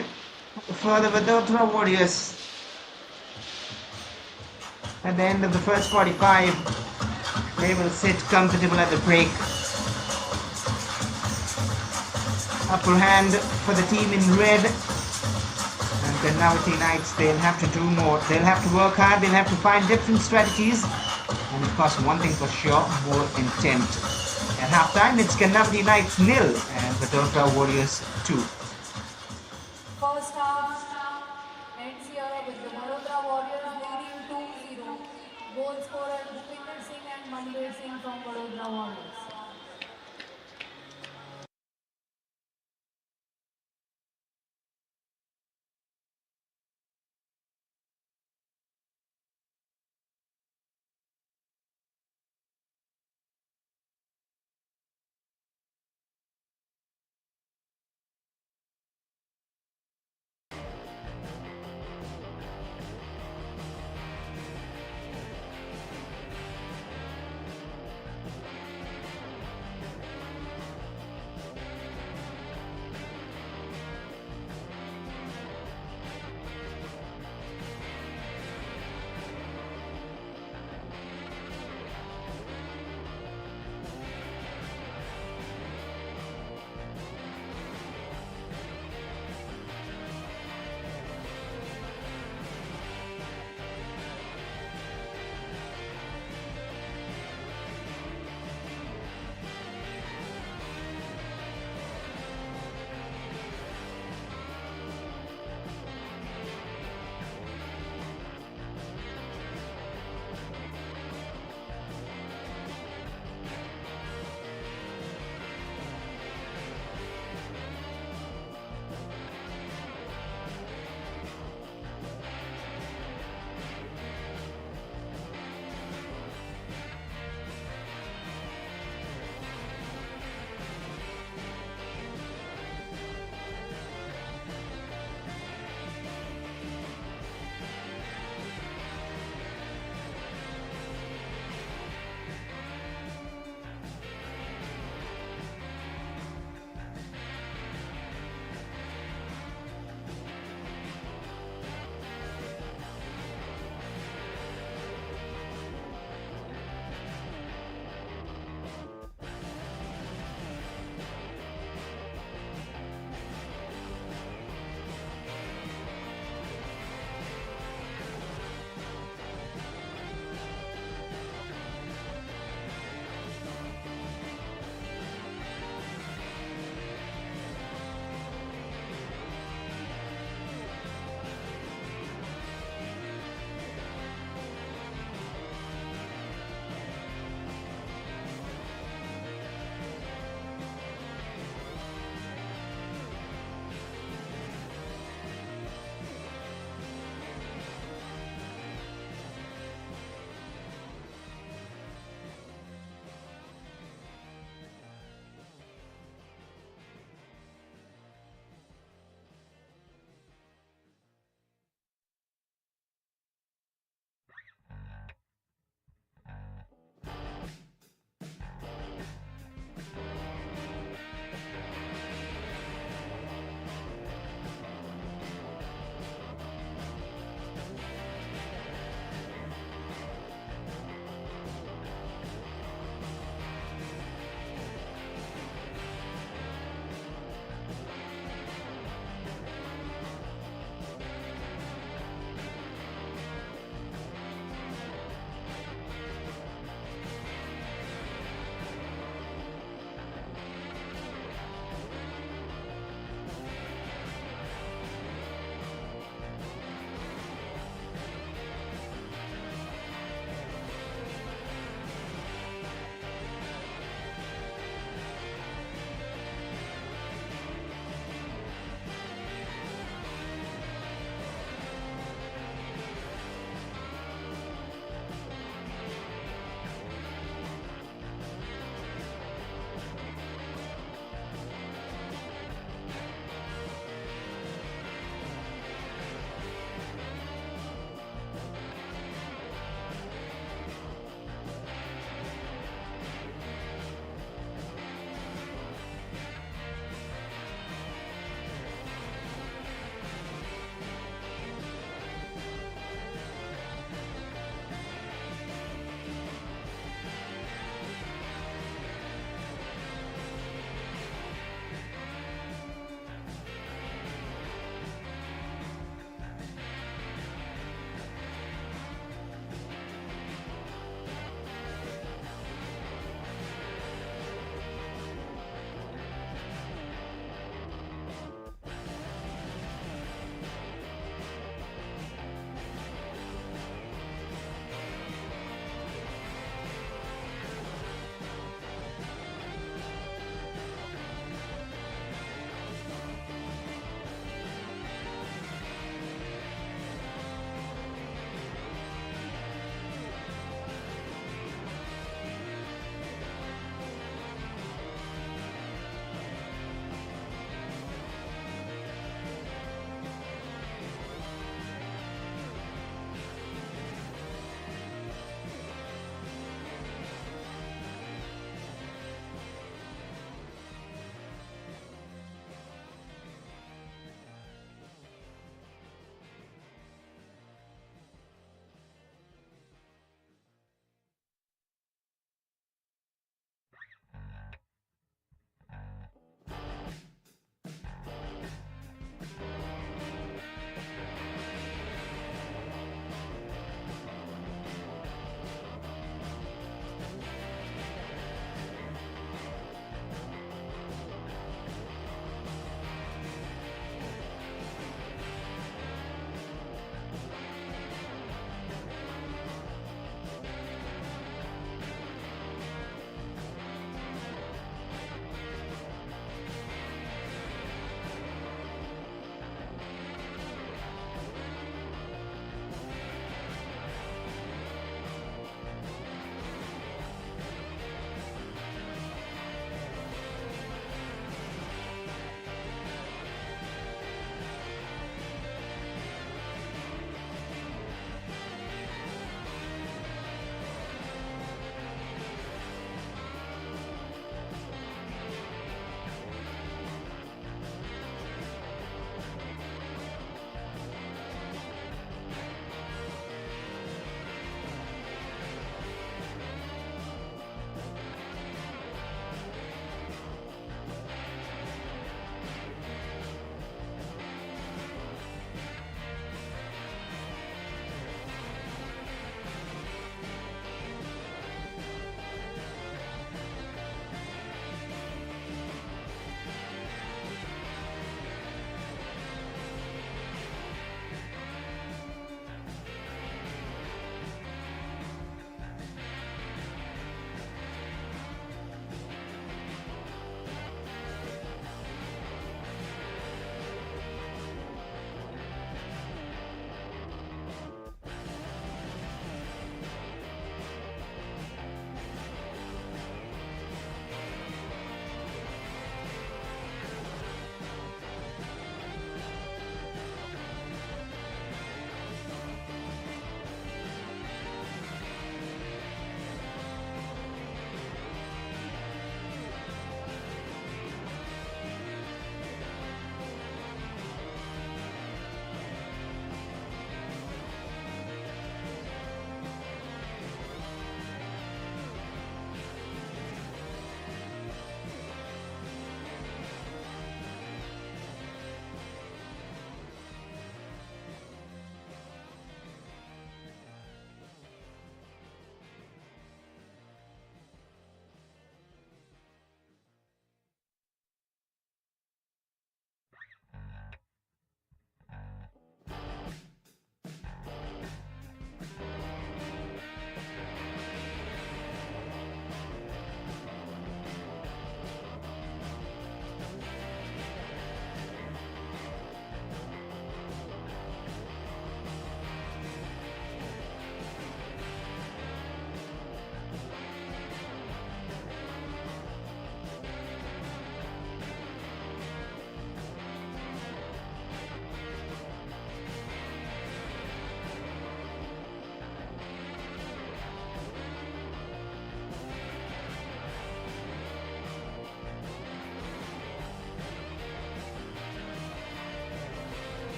S1: for the Vadodara Warriors. At the end of the first 45, they will sit comfortable at the break. Upper hand for the team in red. And KARNAVATI Knights, they'll have to do more. They'll have to work hard, they'll have to find different strategies. And of course, one thing for sure, more intent. At halftime, it's KARNAVATI Knights 0 and Vadodara Warriors 2.
S7: First half ends here with the Vadodara Warriors leading 2-0. Goal scorer Bhupinder Singh and Manveer Singh from Vadodara Warriors.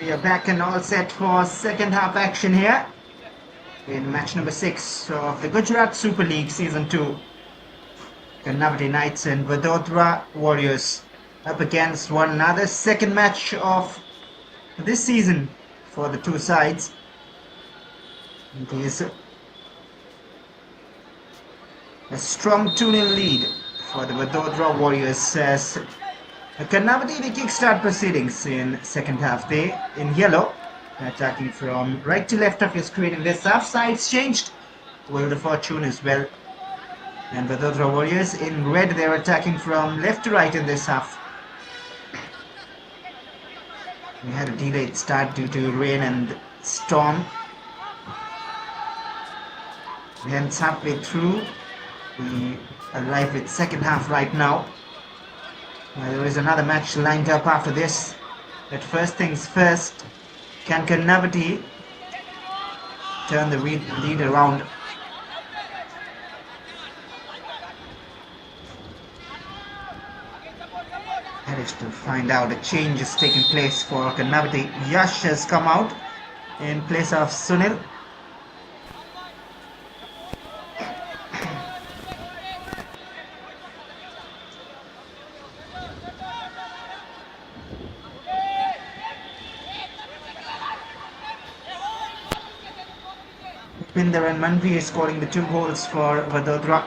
S1: We are back and all set for second half action here in match number 6 of the Gujarat Super League Season 2. KARNAVATI Knights and VADODARA Warriors up against one another. Second match of this season for the two sides. It is a strong 2-0 lead for the VADODARA Warriors as KARNAVATI they kickstart proceedings in second half. They in yellow attacking from right to left of your screen in this half. Sides changed. Wheel of Fortune as well. And VADODARA Warriors in red, they're attacking from left to right in this half. We had a delayed start due to rain and storm. Hence halfway through, we arrive with second half right now. There is another match lined up after this. But first things first, can KARNAVATI turn the lead around? That is to find out. A change is taking place for KARNAVATI. Yash has come out in place of Sunil. Pinder and Manvi is scoring the 2 goals for VADODARA.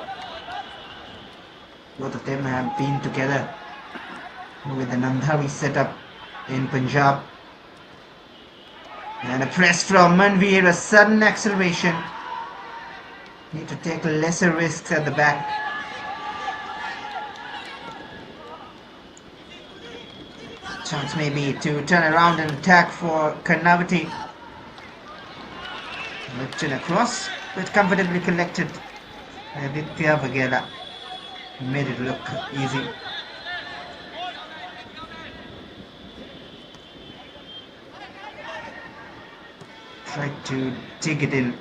S1: Both of them have been together with the Nandhavi setup in Punjab. And a press from Manveer, a sudden acceleration. Need to take lesser risks at the back. Chance maybe to turn around and attack for KARNAVATI. Lifted across, but comfortably collected. Aditya Vagela made it look easy. Tried to dig it in.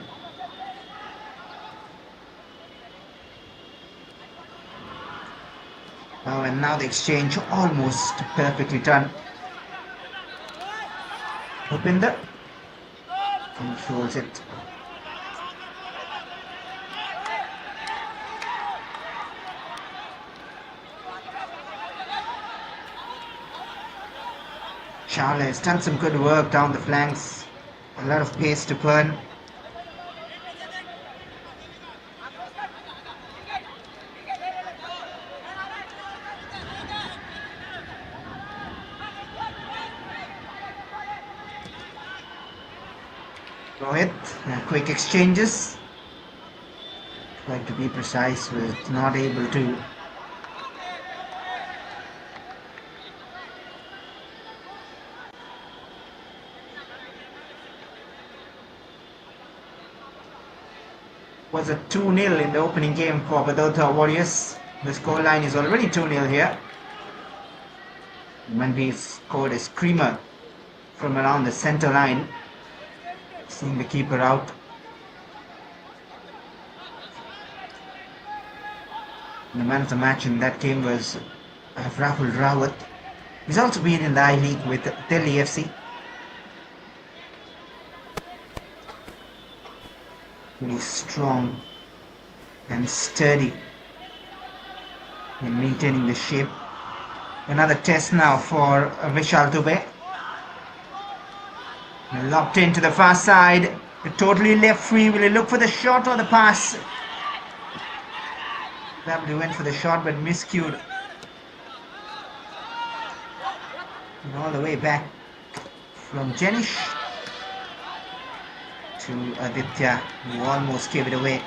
S1: Oh, and now the exchange almost perfectly done. Bhupinder controls it. Charles has done some good work down the flanks. A lot of pace to burn. Rohit, quick exchanges. Tried to be precise, was not able to. Was a 2-0 in the opening game for VADODARA Warriors. The scoreline is already 2-0 here. Manvi scored a screamer from around the center line, seeing the keeper out. The man of the match in that game was Rahul Rawat. He's also been in the I-League with Delhi FC. Really strong and sturdy in maintaining the shape. Another test now for Vishal Dubey. Locked into the far side, totally left free. Will he look for the shot or the pass? Probably went for the shot but miscued. And all the way back from Jenish to Aditya, who almost gave it away.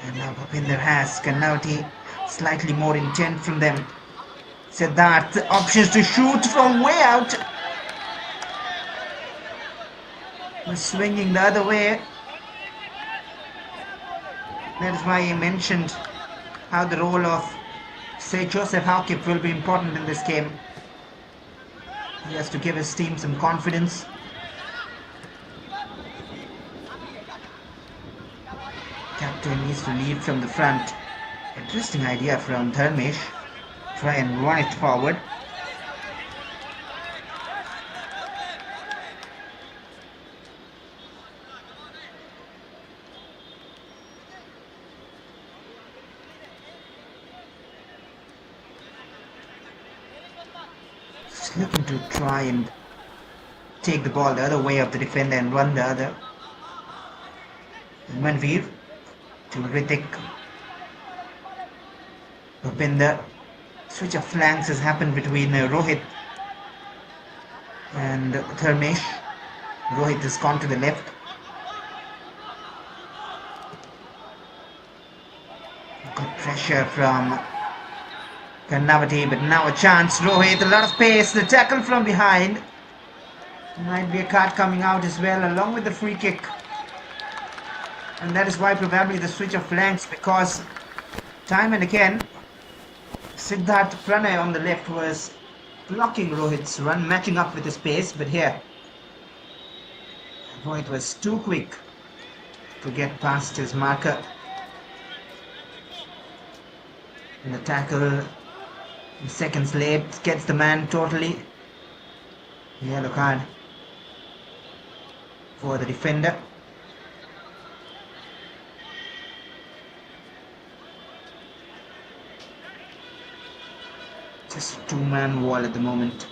S1: And now Bhupinder has KARNAVATI, slightly more intent from them. Siddharth, options to shoot from way out. Swinging the other way. That is why he mentioned how the role of, say, Joseph Haukip will be important in this game. He has to give his team some confidence. Captain needs to lead from the front. Interesting idea from Dharmesh. Try and run it forward. Just looking to try and take the ball the other way of the defender and run the other. Manveer to Ritik. Rupinder. Switch of flanks has happened between Rohit and Dharmesh. Rohit has gone to the left. Good pressure from KARNAVATI, but now a chance. Rohit, a lot of pace. The tackle from behind. Might be a card coming out as well, along with the free kick. And that is why probably the switch of flanks, because time and again Siddharth Pranay on the left was blocking Rohit's run, matching up with his pace, but here Rohit was too quick to get past his marker. And the tackle, seconds late, gets the man totally. Yellow card for the defender. Just a two-man wall at the moment.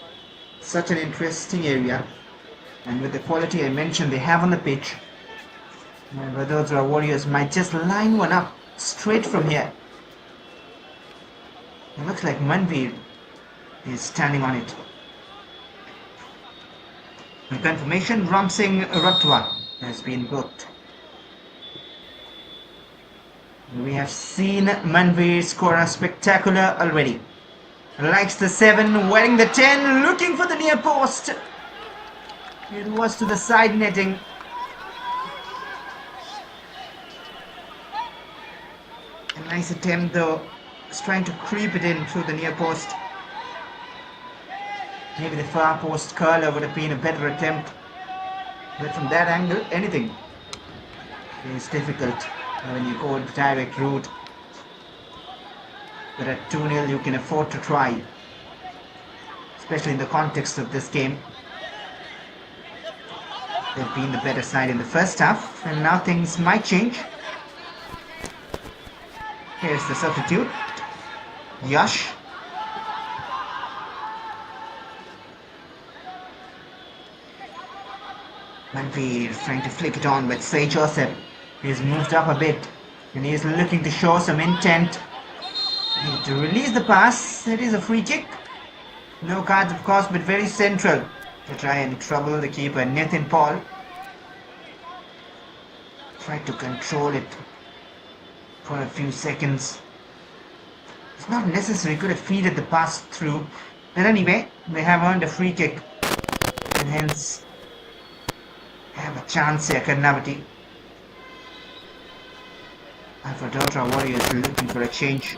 S1: Such an interesting area. And with the quality I mentioned they have on the pitch, Vadodara Warriors might just line one up straight from here. It looks like Manveer is standing on it. And confirmation, Ramsingh Ratwa has been booked. We have seen Manveer score a spectacular already. Likes the 7, wearing the 10, looking for the near post. It was to the side netting. A nice attempt though. Just trying to creep it in through the near post. Maybe the far post curler would have been a better attempt. But from that angle, anything is difficult when you go the direct route. But at 2-0 you can afford to try, especially in the context of this game. They've been the better side in the first half, and now things might change. Here's the substitute, Yash. Manveer trying to flick it on, but Say Joseph is moved up a bit, and he is looking to show some intent. To release the pass. It is a free kick. No cards of course, but very central to try and trouble the keeper, Nitin Paul. Tried to control it for a few seconds. It's not necessary, could have feeded the pass through. But anyway, they have earned a free kick and hence have a chance here, KARNAVATI. Vadodara Warriors looking for a change.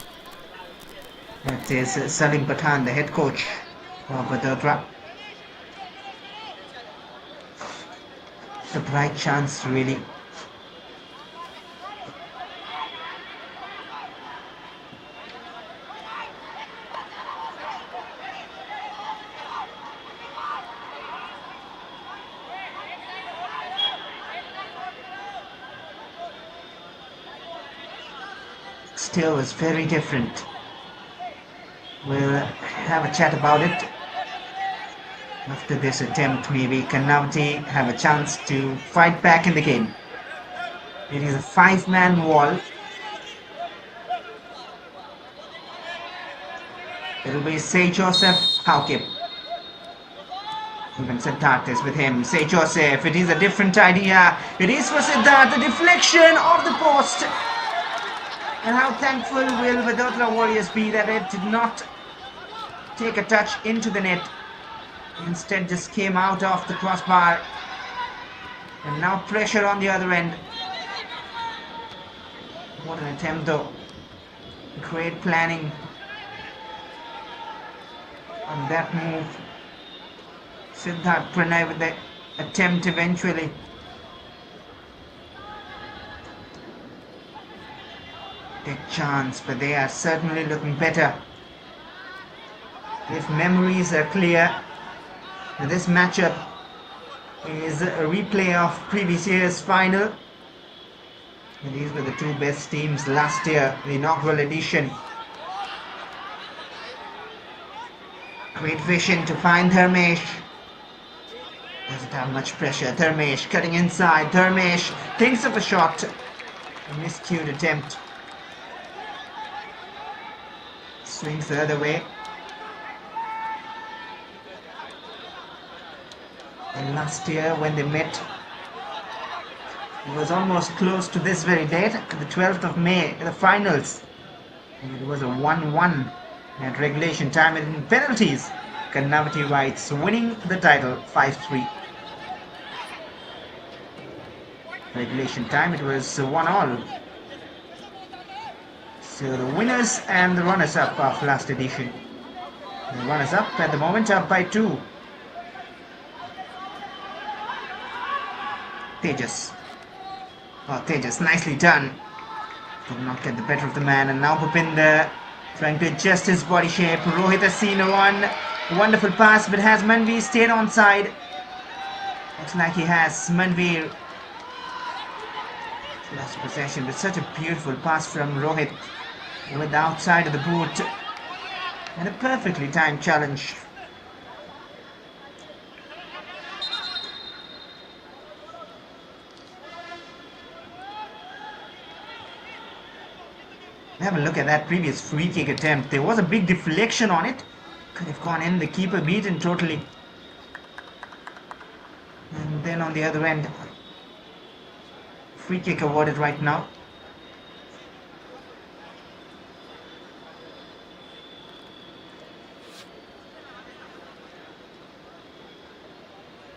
S1: That is Salim Pathan, the head coach of Vadodara. It's a bright chance, really. Still is very different. We'll have a chat about it after this attempt. Maybe KARNAVATI have a chance to fight back in the game. It is a 5-man wall. It'll be Say Joseph, Haukip. Even Siddharth is with him. Say Joseph, it is a different idea. It is for Siddharth, the deflection of the post. And how thankful will Vadodara Warriors be that it did not take a touch into the net. Instead just came out of the crossbar. And now pressure on the other end. What an attempt though. Great planning on that move. Siddharth Pranay with the attempt eventually. Take chance, but they are certainly looking better. If memories are clear, this matchup is a replay of previous year's final. And these were the two best teams last year, the inaugural edition. Great vision to find Dharmesh. Doesn't have much pressure. Dharmesh cutting inside. Dharmesh thinks of a shot. A miscued attempt. Swings the other way. And last year when they met, it was almost close to this very date, the 12th of May, the finals. And it was a 1-1 at regulation time and in penalties. Karnavati Whites winning the title 5-3. Regulation time it was 1-1. So the winners and the runners-up of last edition. The runners-up at the moment up by 2. Tejas. Oh, Tejas, nicely done. Did not get the better of the man, and now Bhupinder trying to adjust his body shape. Rohit has seen one wonderful pass, but has Manveer stayed on side? Looks like he has. Manveer lost possession, but such a beautiful pass from Rohit with the outside of the boot, and a perfectly timed challenge. Have a look at that previous free kick attempt. There was a big deflection on it. Could have gone in. The keeper beaten totally. And then on the other end, free kick awarded right now.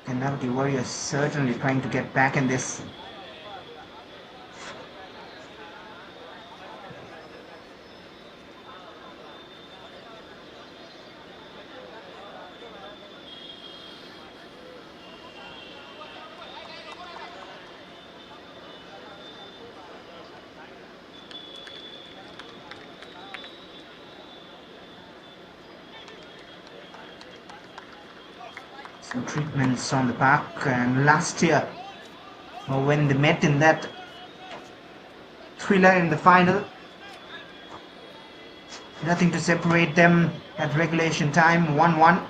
S1: And now the Warriors certainly trying to get back in this. Some treatments on the park, and last year when they met in that thriller in the final, nothing to separate them at regulation time, 1-1.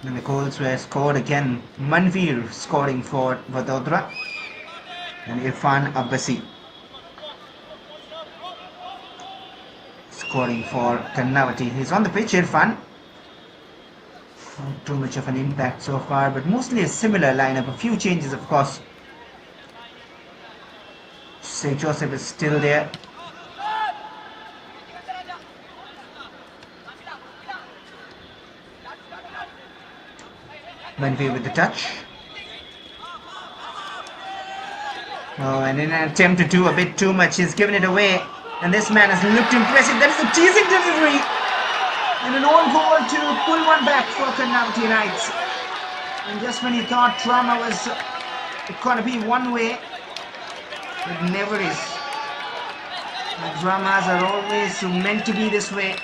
S1: And the goals were scored again. Manveer scoring for Vadodara and Irfan Abbasi scoring for Karnavati. He's on the pitch, Irfan. Not too much of an impact so far, but mostly a similar lineup. A few changes, of course. St. Joseph is still there. Manveer with the touch. Oh, and in an attempt to do a bit too much, he's given it away. And this man has looked impressive. That is a teasing delivery. And an own goal to pull one back for Karnavati Knights. And just when you thought drama was going to be one way, it never is. The dramas are always meant to be this way.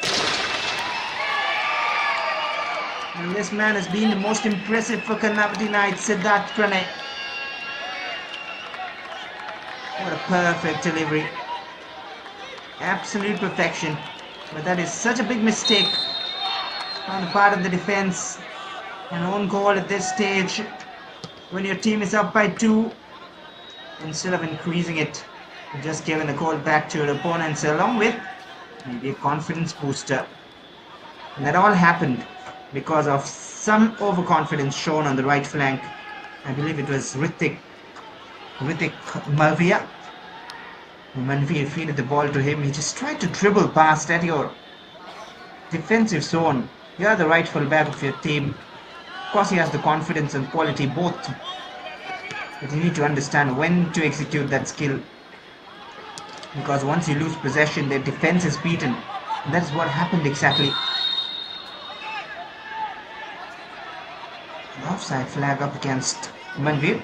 S1: And this man has been the most impressive for Karnavati Knights, Siddharth Pranay. What a perfect delivery. Absolute perfection. But that is such a big mistake on the part of the defense. An own goal at this stage when your team is up by 2. Instead of increasing it, you've just given the goal back to your opponents along with maybe a confidence booster. And that all happened because of some overconfidence shown on the right flank. I believe it was Ritik Malviya. Manveer feeded the ball to him. He just tried to dribble past at your defensive zone. You are the right full back of your team. Of course, he has the confidence and quality both. But you need to understand when to execute that skill. Because once you lose possession, their defense is beaten. And that's what happened exactly. The offside flag up against Manveer.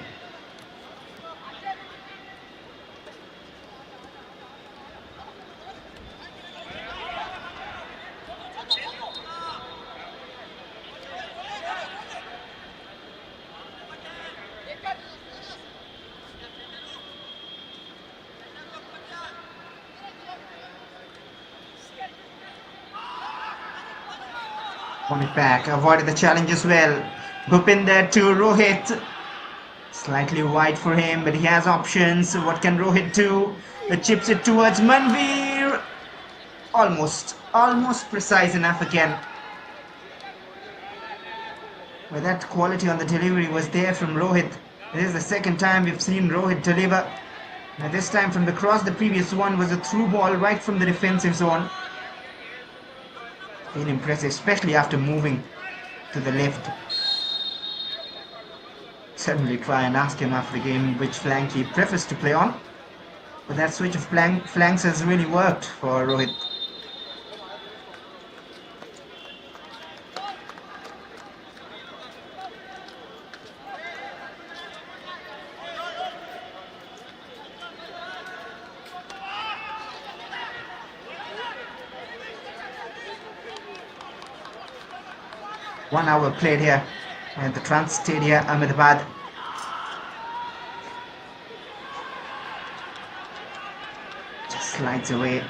S1: Won it back, avoided the challenge as well. Bhupinder to Rohit. Slightly wide for him, but he has options. What can Rohit do? Chips it towards Manveer. Almost precise enough again. But that quality on the delivery was there from Rohit. This is the second time we've seen Rohit deliver. Now this time from the cross, the previous one was a through ball right from the defensive zone. Been impressive, especially after moving to the left. Certainly try and ask him after the game which flank he prefers to play on. But that switch of flanks has really worked for Rohit. One hour played here at the Trans Stadia, Ahmedabad. Just slides away.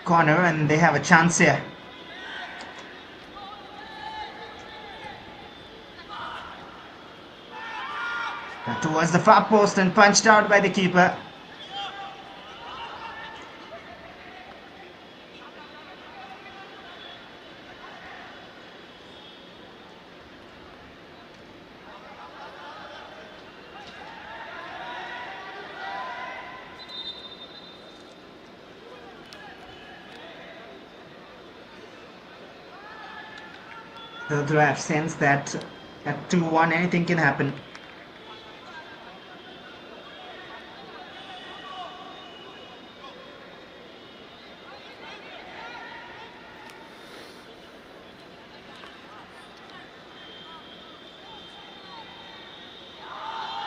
S1: Corner, and they have a chance here. Towards the far post and punched out by the keeper. Though I have sensed that at 2-1 anything can happen.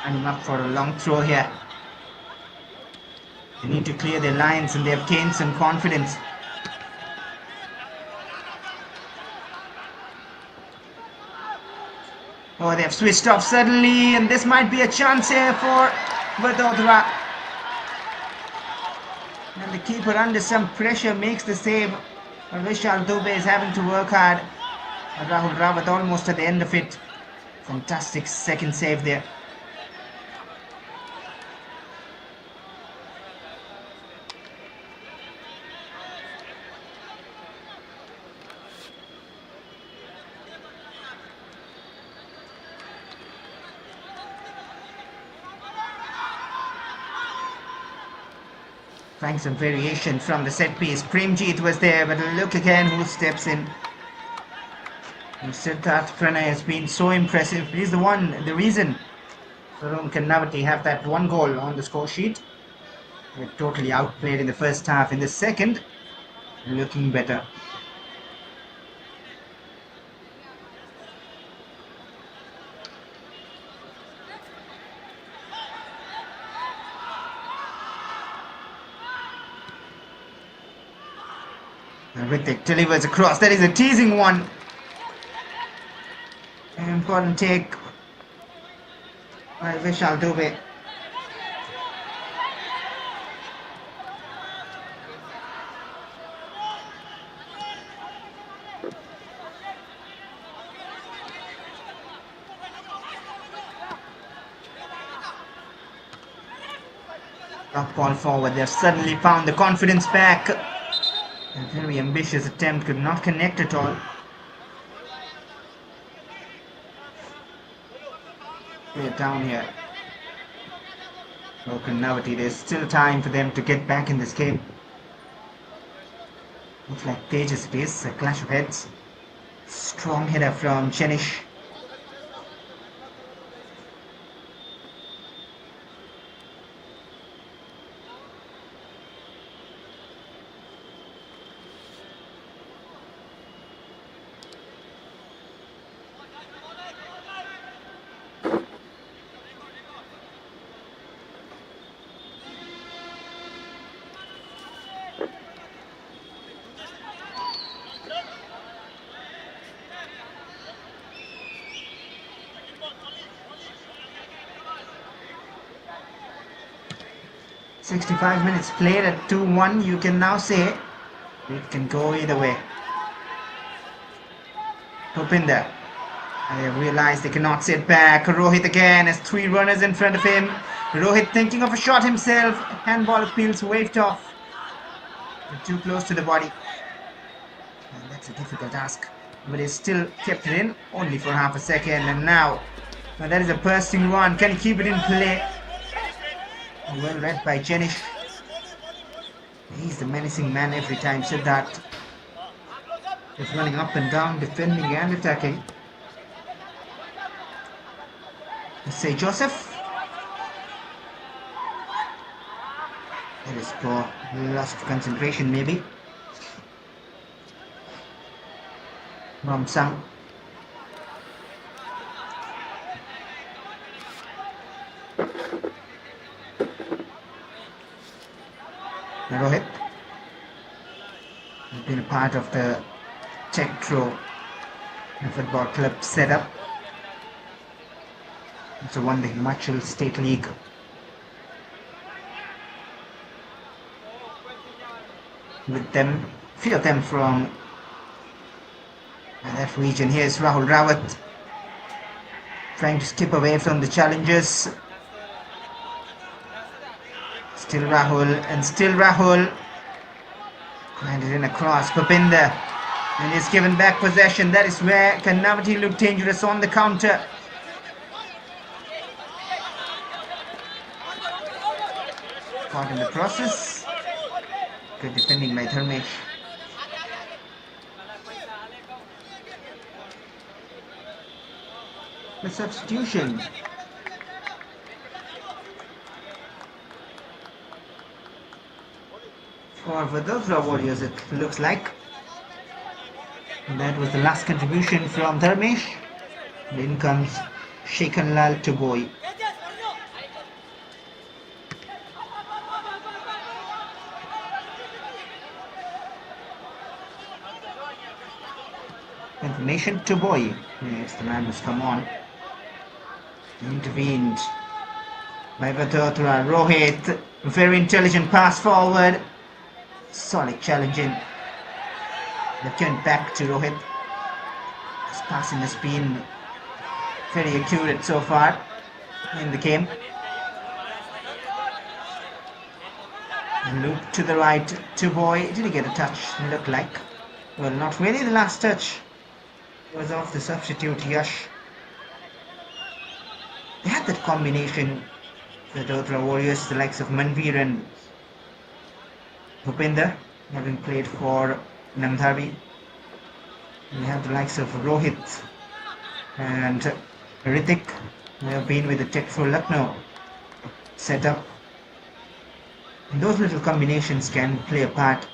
S1: Lining up for a long throw here. They need to clear their lines and they have gained some confidence. Oh, they have switched off suddenly, and this might be a chance here for Vadodara. And the keeper under some pressure makes the save. Vishal Dubey is having to work hard. Rahul Rawat almost at the end of it. Fantastic second save there. Trying some variation from the set piece. Premjeet was there, but look again who steps in. And Siddharth Pranay has been so impressive. He's the reason KARNAVATI have that one goal on the score sheet. They're totally outplayed in the first half. In the second, looking better. Ritik delivers across. That is a teasing one. An important take by Vishal Dubey. Top ball forward. They've suddenly found the confidence back. A very ambitious attempt, could not connect at all. They're down here. KARNAVATI, there's still time for them to get back in this game. Looks like Tejas it is, a clash of heads. Strong header from Chenish. 65 minutes played at 2-1. You can now say it can go either way. Rupinder. And they realize they cannot sit back. Rohit again has 3 runners in front of him. Rohit thinking of a shot himself. Handball appeals waved off. They're too close to the body. And that's a difficult task. But he still kept it in, only for half a second. And now that is a bursting run. Can he keep it in play? Well read by Jenish. He's the menacing man every time. Siddharth is running up and down, defending and attacking. Say Joseph. That is poor. Lost concentration maybe. Ramsang. Rohit. He's been a part of the Czech Pro Football Club setup. Also won the Himachal State League. With them, few of them from that region. Here's Rahul Rawat trying to skip away from the challengers. Still Rahul and still Rahul. Landed in across. Papinder. And is given back possession. That is where Karnavati looked dangerous on the counter. Caught in the process. Good defending by Dharmesh. The substitution. For Vadodara Warriors, it looks like. And that was the last contribution from Dharmesh. And in comes Sheikhanlal Tuboi. Information Tuboi. Yes, the man who's come on. Intervened by Vadodara. Rohit. Very intelligent pass forward. Solid challenging. They turned back to Rohit. His passing has been very accurate so far in the game. Loop to the right to Boy. Did he get a touch? Looked like. Well, not really. The last touch was off the substitute Yash. They had that combination, the Vadodara Warriors, the likes of Manveer and Bhupinder, having played for Namdhavi. We have the likes of Rohit and Ritik, who have been with the Tech for Lucknow setup. And those little combinations can play a part.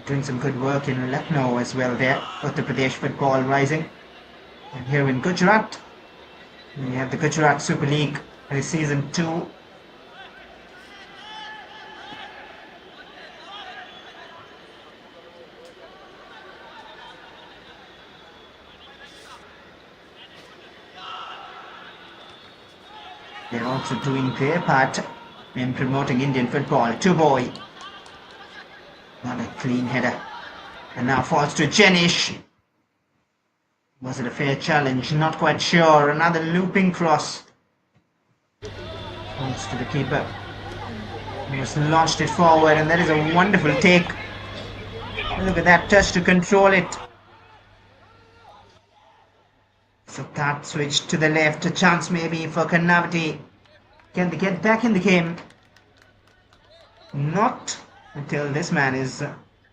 S1: Doing some good work in Lucknow as well there. Uttar Pradesh football rising. And here in Gujarat, we have the Gujarat Super League season 2. They're also doing their part in promoting Indian football. Tuboi. Not a clean header. And now falls to Jenish. Was it a fair challenge? Not quite sure. Another looping cross. Falls to the keeper. He has launched it forward, and that is a wonderful take. Look at that touch to control it. So that switch to the left, a chance maybe for Karnavati. Can they get back in the game? Not until this man is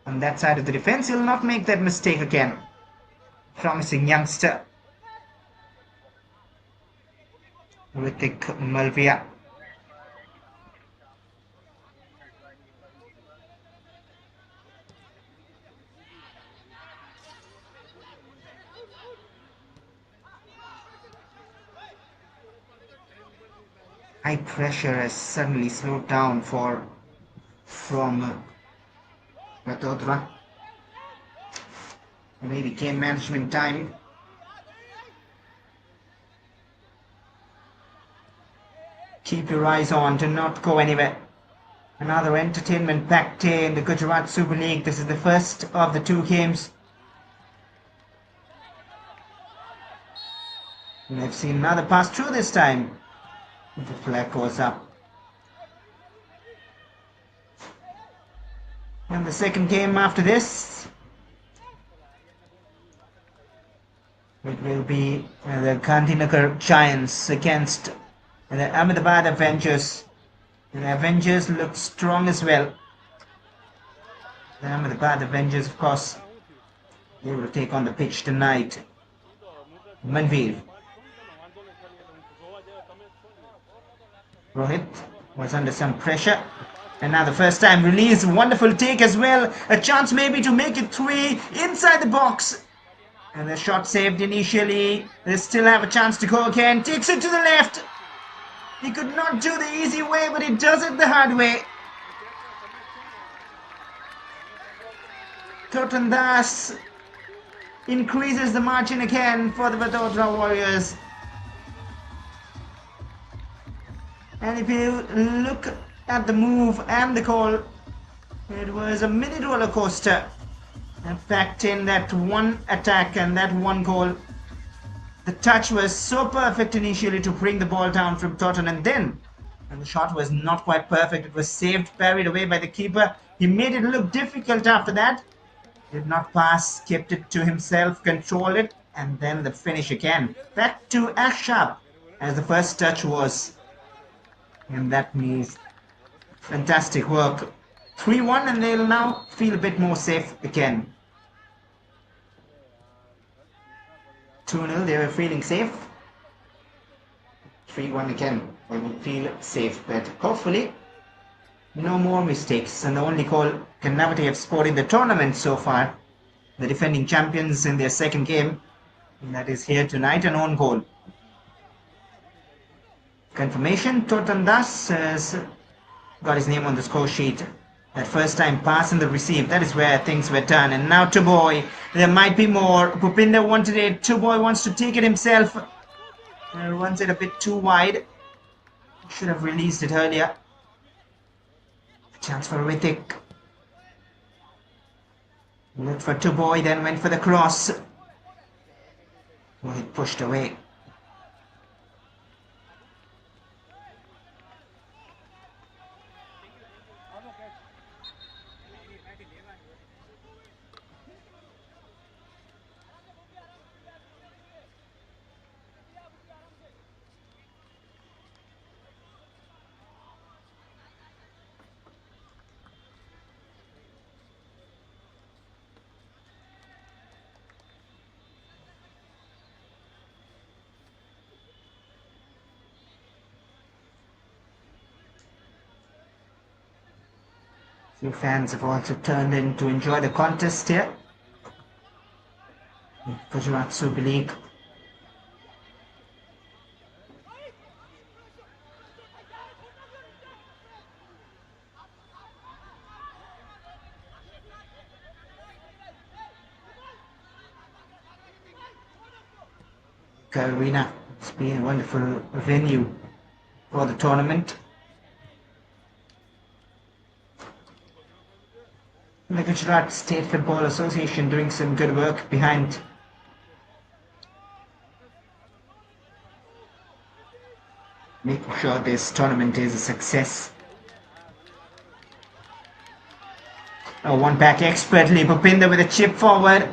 S1: on that side of the defense. He'll not make that mistake again. Promising youngster. Ritik Malviya. High pressure has suddenly slowed down from Vadodara. Maybe game management time. keep your eyes on. Do not go anywhere. Another entertainment-packed day in the Gujarat Super League. This is the first of the two games. And I've seen another pass through this time. The flag goes up. And the second game after this, it will be the Gandhinagar Giants against the Ahmedabad Avengers. And the Avengers look strong as well. The Ahmedabad Avengers, of course, they will take on the pitch tonight. Manveer. Rohit was under some pressure. And now the first time release, wonderful take as well. A chance maybe to make it 3 inside the box. And the shot saved initially. They still have a chance to go again. Takes it to the left. He could not do the easy way, but he does it the hard way. Totan Das increases the margin again for the Vadodara Warriors. And if you look at the move and the goal, it was a mini roller coaster. And packed in that one attack and that one goal. The touch was so perfect initially to bring the ball down from Totten, and then and the shot was not quite perfect. It was saved, parried away by the keeper. He made it look difficult after that. Did not pass, kept it to himself, controlled it, and then the finish again. Back to as sharp as the first touch was. And that means fantastic work. 3-1, and they'll now feel a bit more safe again. 2-0, they were feeling safe. 3-1 again, they will feel safe, but hopefully no more mistakes. And the only goal KARNAVATI have scored in the tournament so far, the defending champions in their second game, and that is here tonight, an own goal. Confirmation, Totan Das has got his name on the score sheet. That first time pass and the receive, that is where things were done. And now Tuboy, there might be more. Bhupinder wanted it, Tuboy wants to take it himself. Runs it a bit too wide. Should have released it earlier. Chance for Ritik. Looked for Tuboy, then went for the cross. Well, he pushed away. Few fans have also turned in to enjoy the contest here. Gujarat Super League. Arena. It's been a wonderful venue for the tournament. The Gujarat State Football Association doing some good work behind making sure this tournament is a success. One back expertly, Bhupinder with a chip forward.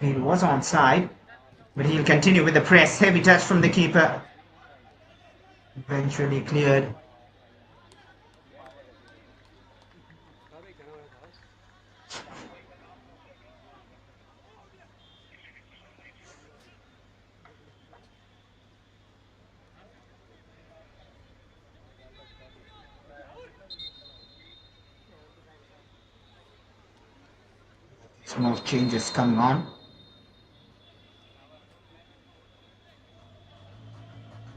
S1: He was onside, but he'll continue with the press. Heavy touch from the keeper. Eventually cleared. Small changes coming on.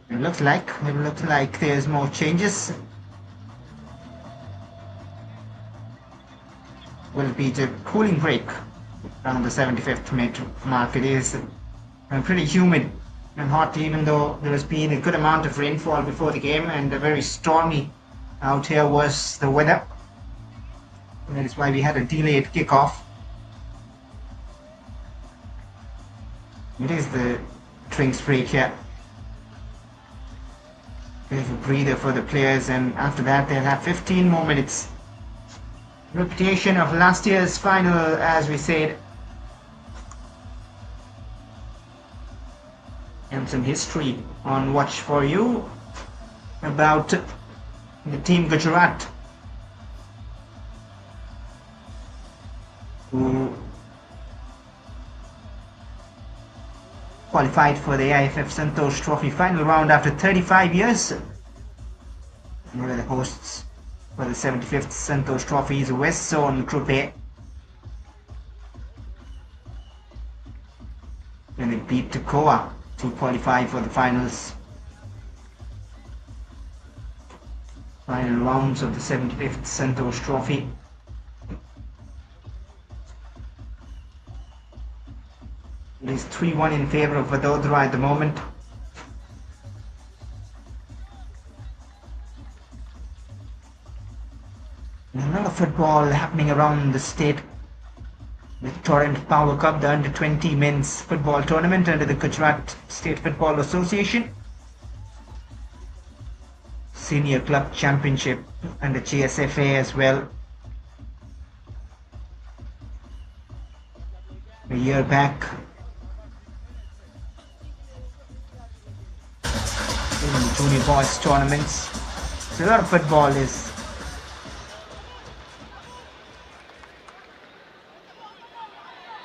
S1: It looks like there's more changes. Will be the cooling break around the 75th minute mark. It is pretty humid and hot, even though there has been a good amount of rainfall before the game and a very stormy out here was the weather. That is why we had a delayed kickoff. It is the drinks break here. There's a breather for the players, and after that they'll have 15 more minutes. Repetition of last year's final, as we said. And some history on watch for you about the team Gujarat, who qualified for the AIFF Santosh Trophy final round after 35 years. They were the hosts for the 75th Santosh Trophy's West Zone Group A. And they beat Goa to qualify for the finals. Final rounds of the 75th Santosh Trophy. It is 3-1 in favour of Vadodara at the moment. And a lot of football happening around the state. The Torrent Power Cup, the under-20 men's football tournament under the Gujarat State Football Association. Senior Club Championship under GSFA as well. A year back, in the junior boys tournaments. So a lot of football is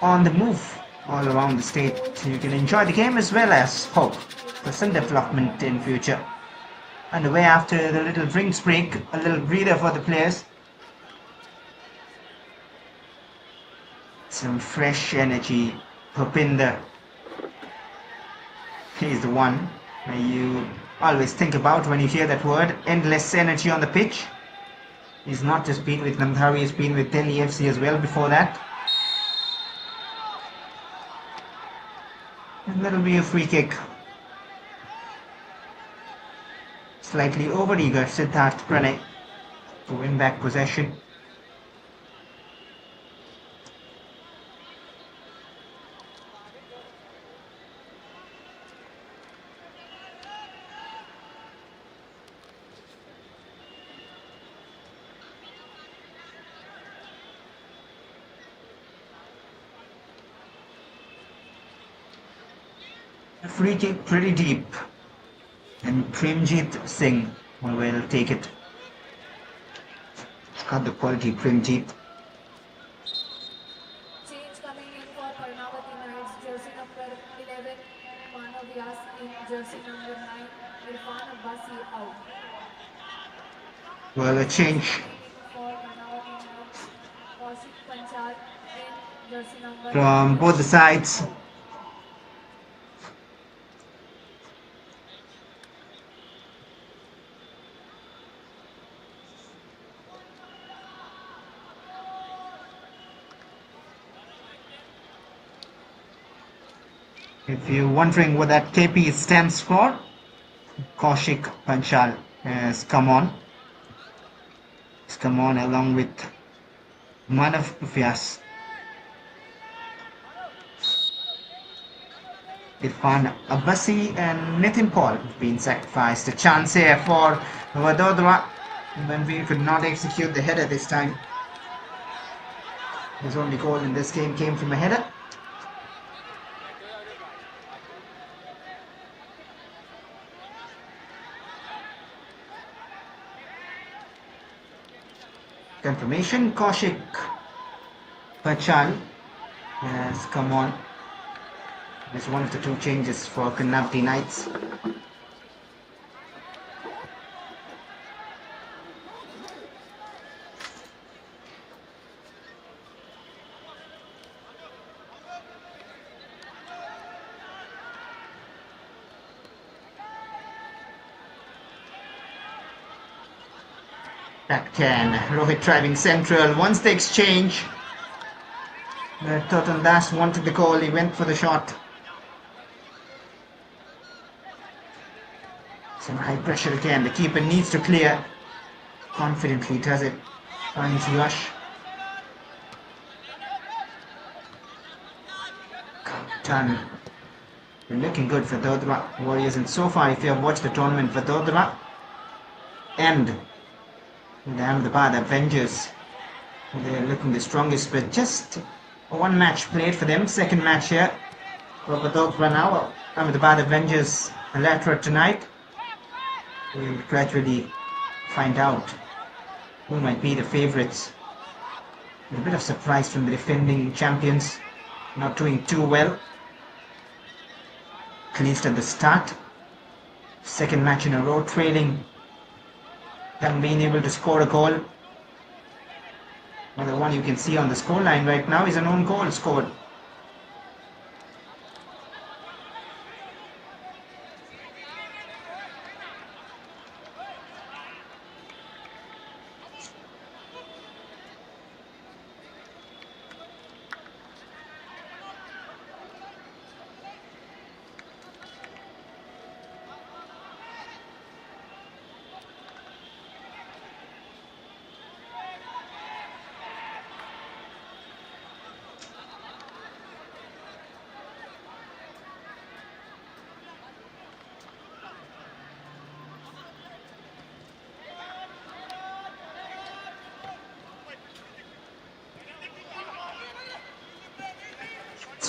S1: on the move all around the state. So you can enjoy the game as well as hope for some development in future. Underway after the little drinks break, a little breather for the players. Some fresh energy. Bhupinder, he's the one you always think about when you hear that word. Endless energy on the pitch. He's not just been with Namdhari, he's been with Delhi FC as well before that. And that'll be a free kick. Slightly over-eager Siddharth Pranay to win back possession. A free kick pretty deep, and Premjit Singh will take it. It's got the quality, Premjit.
S7: Change coming in for Karnavati Knights, jersey number 11, Manav Vyas in jersey number 9, Irfan Abbasi out.
S1: Well, a change
S7: For Karnavati Knights, Kaushik Panchal in jersey number
S1: from both the sides. If you're wondering what that KP stands for, Kaushik Panchal has come on. He's come on along with Manav Vyas. Irfan Abbasi and Nitin Paul have been sacrificed. A chance here for Vadodara when we could not execute the header this time. His only goal in this game came from a header. Confirmation, Kaushik Panchal has come on. It's one of the two changes for Karnavati Knights. Back 10, Rohit driving central. Once the exchange, Totan Das wanted the goal, he went for the shot. Some high pressure again. The keeper needs to clear. Confidently does it. Finds Yash. Done. Looking good for Vadodara Warriors, and so far, if you have watched the tournament, Vadodara and the Ahmedabad Avengers, they're looking the strongest, but just one match played for them. Second match here for Vadodara now. Ahmedabad Avengers later tonight. We'll gradually find out who might be the favourites. A bit of surprise from the defending champions, not doing too well, at least at the start. Second match in a row trailing, haven't been able to score a goal. Well, the one you can see on the scoreline right now is an own goal scored.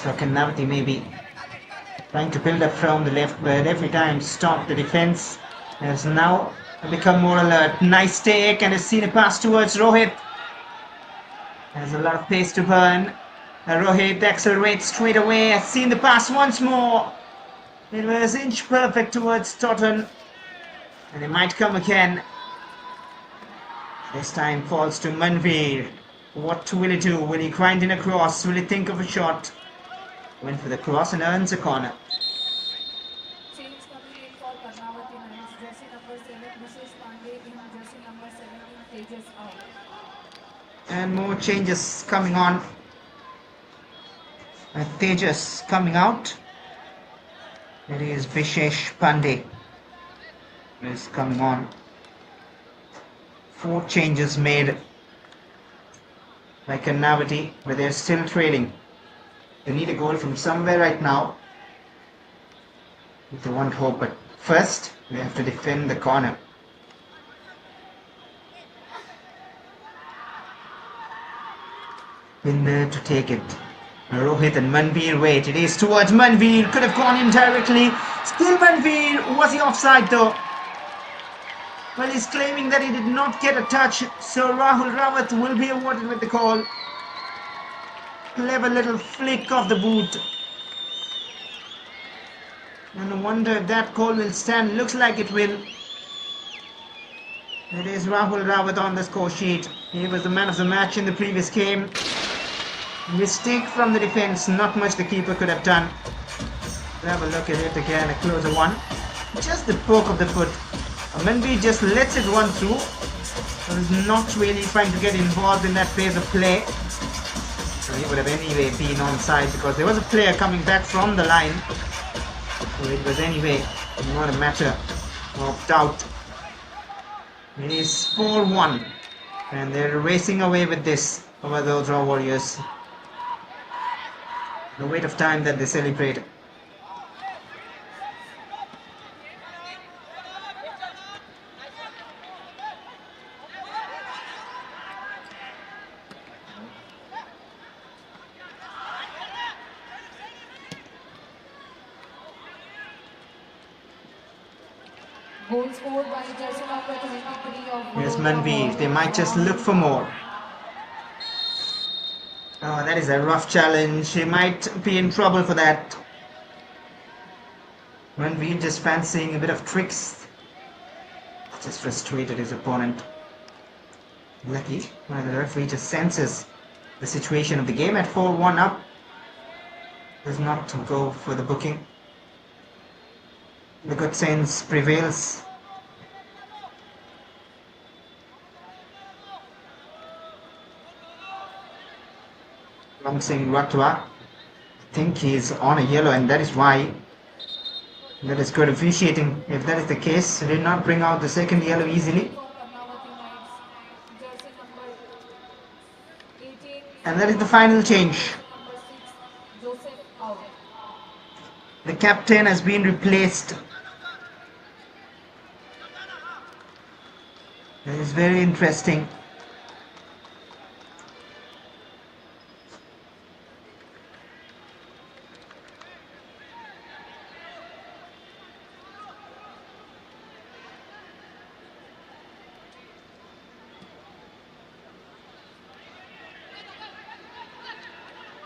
S1: KARNAVATI maybe trying to build up from the left, but every time stop the defense. Has now become more alert. Nice take, and has seen a pass towards Rohit. Has a lot of pace to burn. Rohit accelerates straight away. Has seen the pass once more. It was inch perfect towards Totten, and it might come again. This time falls to Manveer. What will he do? Will he grind in a cross? Will he think of a shot? Went for the cross and earns a corner.
S7: Change coming in for Karnavati Knights. Jersey number 7, Mrs. Pandey in jersey number 17, Tejas out.
S1: And more changes coming on. Tejas coming out. It is Vishesh Pandey is coming on. 4 changes made by KARNAVATI, but they're still trailing. They need a goal from somewhere right now if they want hope, but first they have to defend the corner. In there to take it. Rohit and Manveer wait. It is towards Manveer. Could have gone in directly. Still Manveer. Was he offside though? Well, he's claiming that he did not get a touch, so Rahul Rawat will be awarded with the call. Clever little flick of the boot. And no wonder that call will stand. Looks like it will. It is Rahul Rawat on the score sheet. He was the man of the match in the previous game. Mistake from the defense. Not much the keeper could have done. We'll have a look at it again. A closer one. Just the poke of the foot. Manveer just lets it run through. He's not really trying to get involved in that phase of play. So he would have anyway been onside because there was a player coming back from the line. So it was anyway not a matter of doubt. It is 4-1 and they're racing away with this over those Raw Warriors. The wait of time that they celebrate.
S7: Goal scored by jersey number 23 of
S1: Here's
S7: Vadodara
S1: Manveer.
S7: Warriors.
S1: They might just look for more. Oh, that is a rough challenge. He might be in trouble for that. Manveer just fancying a bit of tricks. Just frustrated his opponent. Lucky. Well, the referee just senses the situation of the game at 4-1 up. Does not go for the booking. The good sense prevails. Ram Singh Ratwa, I think he's on a yellow, and that is why That is good officiating. If that is the case, did not bring out the second yellow easily.
S7: For Karnavati Knights, jersey number 18.
S1: And that is the final change.
S7: Jersey number 6, Joseph out.
S1: The captain has been replaced. That is very interesting.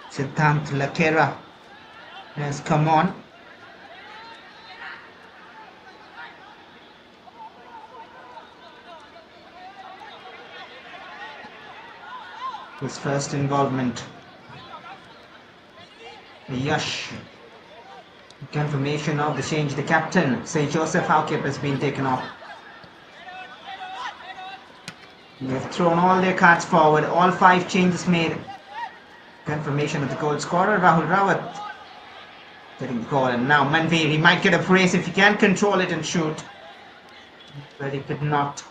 S1: Siddhant Lakera has come on. His first involvement. Yash. Confirmation of the change. The captain, St. Joseph Haukip, has been taken off. They've thrown all their cards forward. All 5 changes made. Confirmation of the goal scorer, Rahul Rawat, getting the goal. And now Manveer, he might get a brace if he can control it and shoot. But he could not.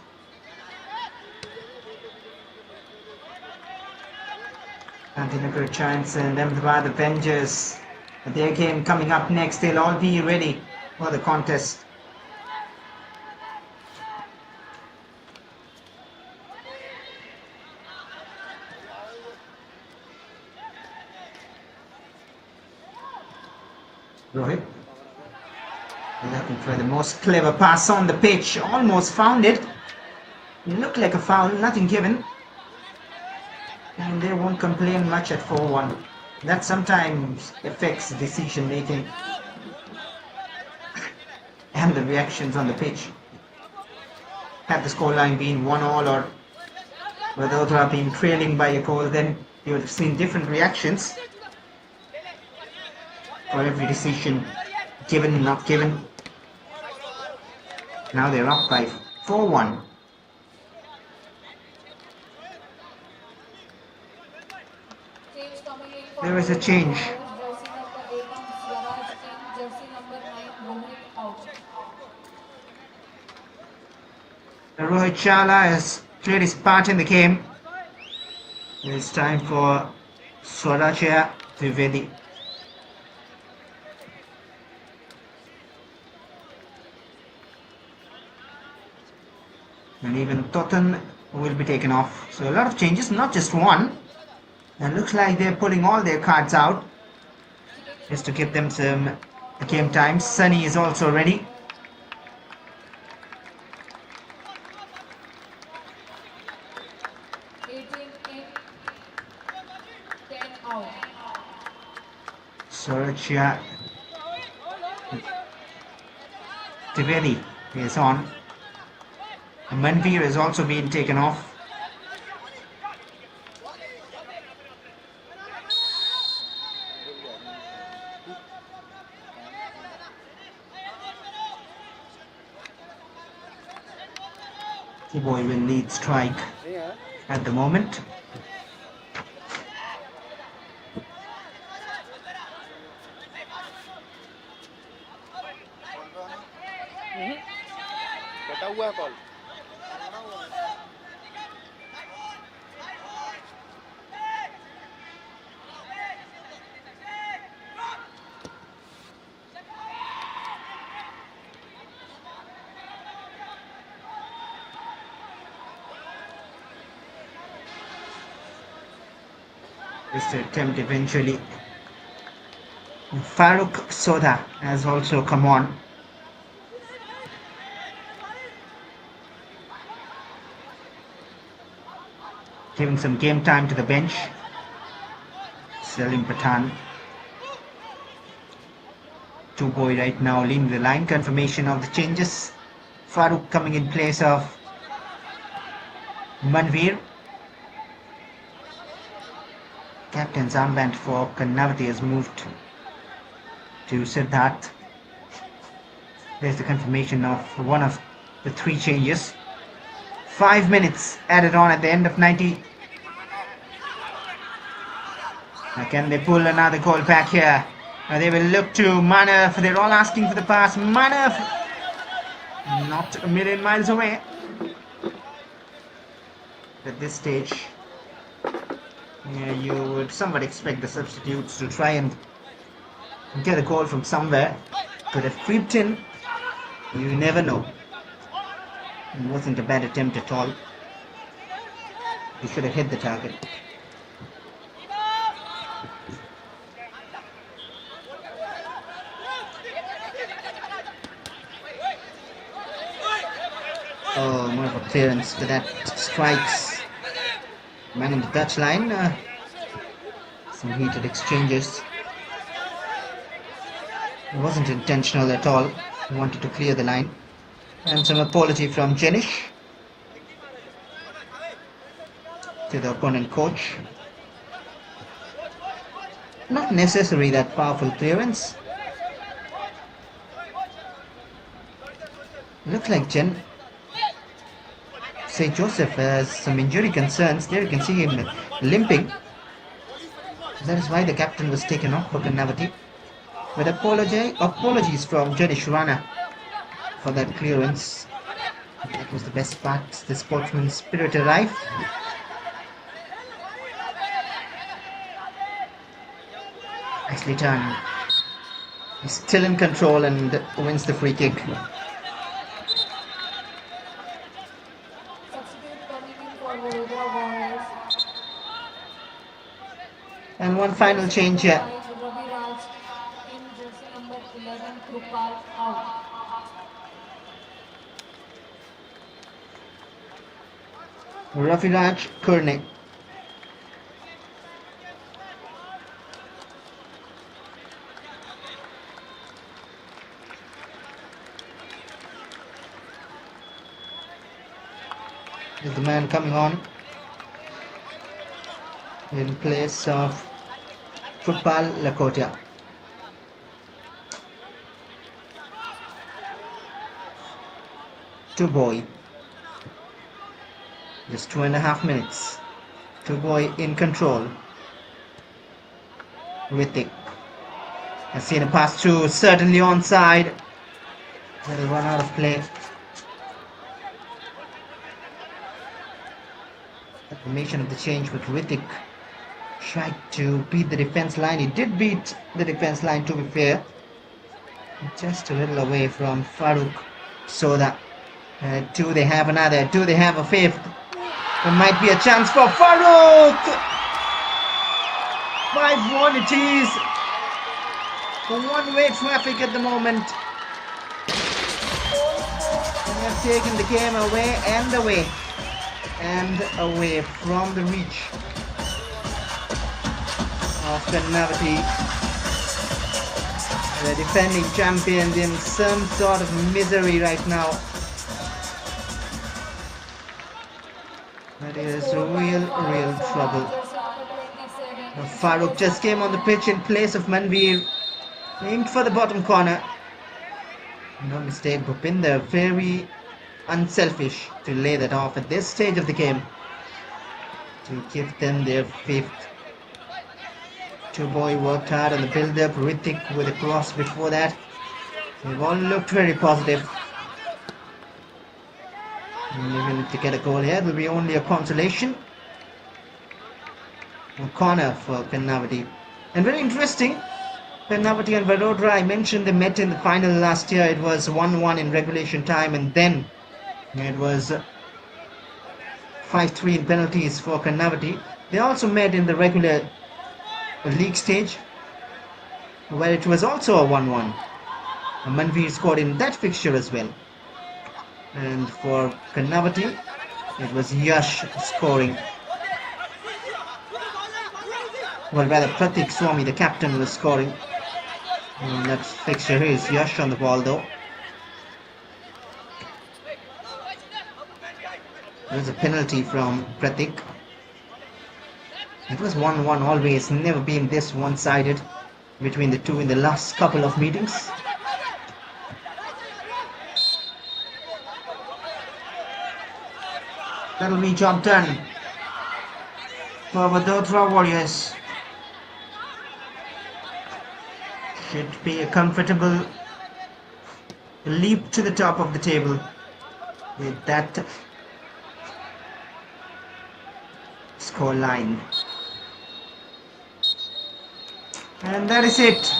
S1: Antinagar Giants and Ahmedabad Avengers. Their game coming up next. They'll all be ready for the contest. Rohit looking for the most clever pass on the pitch. Almost found it. Looked like a foul, nothing given. And they won't complain much at 4-1. That sometimes affects decision making and the reactions on the pitch. Had the scoreline been 1-1 or Vadodara been trailing by a goal, then you would have seen different reactions for every decision, given and not given. Now they're up by 4-1.
S7: Change coming in for
S1: There is a change.
S7: jersey number 18, Swaraj in, jersey number 9, Rohit out.
S1: Rohit Chala has played his part in the game. It's time for Swarajya Trivedi. And even Totten will be taken off. So a lot of changes, not just one. And looks like they're pulling all their cards out just to give them some game time. Sunny is also ready.
S7: Out.
S1: Swarajya Trivedi is on. Manveer has also been taken off. Boy will lead strike at the moment. This attempt eventually. Farooq Soda has also come on. Giving some game time to the bench. Salim Pathan. Two boy right now leading the line. Confirmation of the changes. Farooq coming in place of Manveer. Captain's armband for Karnavati has moved to Siddharth. There's the confirmation of one of the 3 changes. 5 minutes added on at the end of 90. Now can they pull another goal back here? They will look to Manav. They're all asking for the pass. Manav, not a million miles away. At this stage, yeah, you would somewhat expect the substitutes to try and get a goal from somewhere. Could have creeped in. You never know. It wasn't a bad attempt at all. He should have hit the target. Oh, more of a clearance, but that strikes. Man on the touchline. Some heated exchanges. It wasn't intentional at all. He wanted to clear the line. And some apology from Jenish to the opponent coach. Not necessary that powerful clearance. Looks like St. Joseph has some injury concerns. There you can see him limping. That is why the captain was taken off for KARNAVATI. But apologies from Jenish Rana for that clearance. That was the best part. The sportsman's spirit arrived. Nicely done. He's still in control and wins the free kick.
S7: Substitute coming in for Vadodara Warriors.
S1: And one final change here.
S7: Ravi Raj in jersey number 11, Krupal out.
S1: Raviraj Kurne. Is the man coming on in place of Football Lakotia. Two boy. Just 2.5 minutes. Two boy in control. Ritik has seen a pass through, certainly onside. That will run out of play. The formation of the change with Ritik tried to beat the defense line. He did beat the defense line, to be fair. Just a little away from Farooq Soda. Do they have another? Do they have a fifth? There might be a chance for Farooq! 5-1 it is. The one-way traffic at the moment. They have taken the game away and away. And away from the reach of KARNAVATI. The defending champions in some sort of misery right now. That is real trouble. Farooq just came on the pitch in place of Manveer. Aimed for the bottom corner. No mistake, Bhupinder very unselfish to lay that off at this stage of the game. To give them their fifth. Two boy worked hard on the build-up. Ritik with a cross before that. They've all looked very positive. And even if they get a goal here, it will be only a consolation. A corner for KARNAVATI. And very interesting, KARNAVATI and Vadodara, I mentioned they met in the final last year. It was 1-1 in regulation time, and then it was 5-3 in penalties for KARNAVATI. They also met in the regular league stage, where it was also a 1-1. Manveer scored in that fixture as well. And for KARNAVATI, it was Yash scoring. Well, rather Pratik Swami, the captain, was scoring. And that fixture here is Yash on the ball though. There's a penalty from Pratik. It was 1-1 always, never been this one-sided between the two in the last couple of meetings. That'll be job done for Vadodara Warriors. should be a comfortable leap to the top of the table with that score line. And that is it.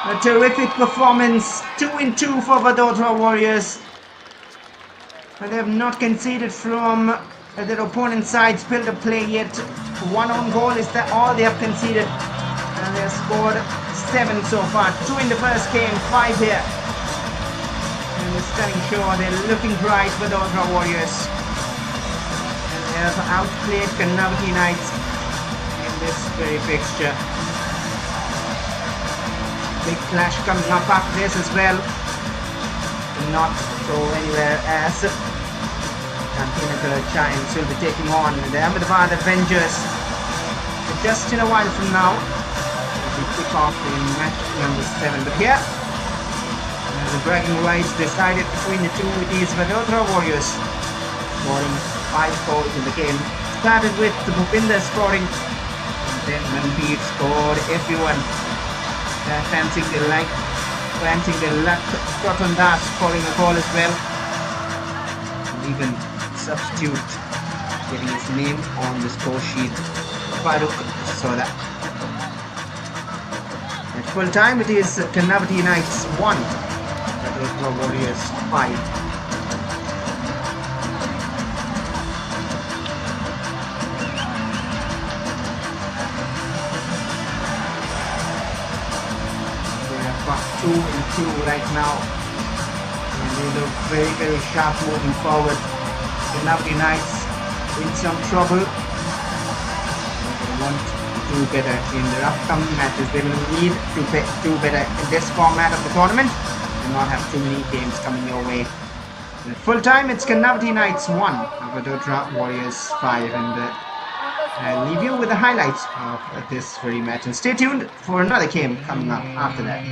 S1: A terrific performance. 2-2 for Vadodara Warriors. They have not conceded from their opponent's side's build-up play yet. One own goal is that all they have conceded. And they have scored 7 so far. 2 in the first game, 5 here. And the stunning show, they're looking bright for Vadodara Warriors. And they have outplayed KARNAVATI Knights in this very fixture. Big clash coming up after this as well. Not go anywhere as Champion Giants will be taking on the Ahmedabad Avengers just in a while from now. We kick off in match number 7. But here, the bragging rights decided between the two. It is Vadodara Warriors scoring 5 goals in the game. Started with the Bhupinder scoring, and then Manbir scored everyone. Fancying the luck, Proton Das scoring a goal as well. And even substitute getting his name on the score sheet, Farooq Soda. At full time it is KARNAVATI Knights 1, Vadodara Warriors 5. They are 2-2 right now, and they look very, very sharp moving forward. KARNAVATI Knights in some trouble. They want to do better in their upcoming matches. They will need to do better in this format of the tournament and not have too many games coming your way. At full time, it's KARNAVATI Knights 1, Vadodara Warriors 5, and I'll leave you with the highlights of this very match. And stay tuned for another game coming up after that.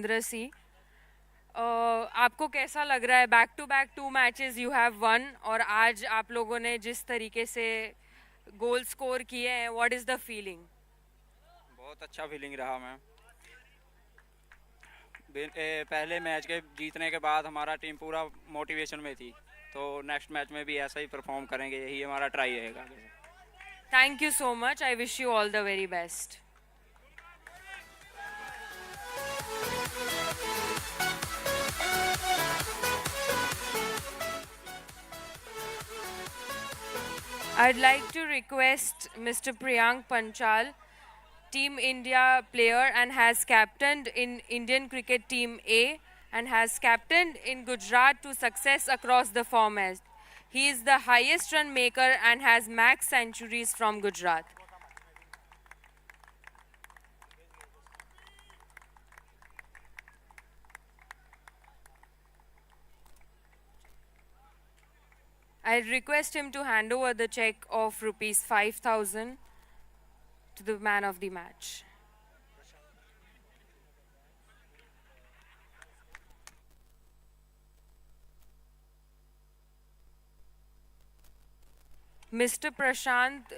S8: Mahendra सी. आपको कैसा लग रहा है back to back 2 matches you have won और आज आप लोगों ने जिस तरीके से गोल स्कोर किए हैं व्हाट इज द फीलिंग?
S9: बहुत अच्छा फीलिंग रहा मैम. पहले मैच के जीतने के बाद हमारा टीम पूरा मोटिवेशन में थी, तो नेक्स्ट मैच में भी ऐसा ही परफॉर्म करेंगे, यही हमारा ट्राई रहेगा.
S8: Thank you so much. I wish you all the very best. I'd like to request Mr. Priyank Panchal, Team India player and has captained in Indian cricket team A and has captained in Gujarat to success across the format. He is the highest run maker and has max centuries from Gujarat. I request him to hand over the check of rupees 5,000 to the man of the match. Mr. Prashant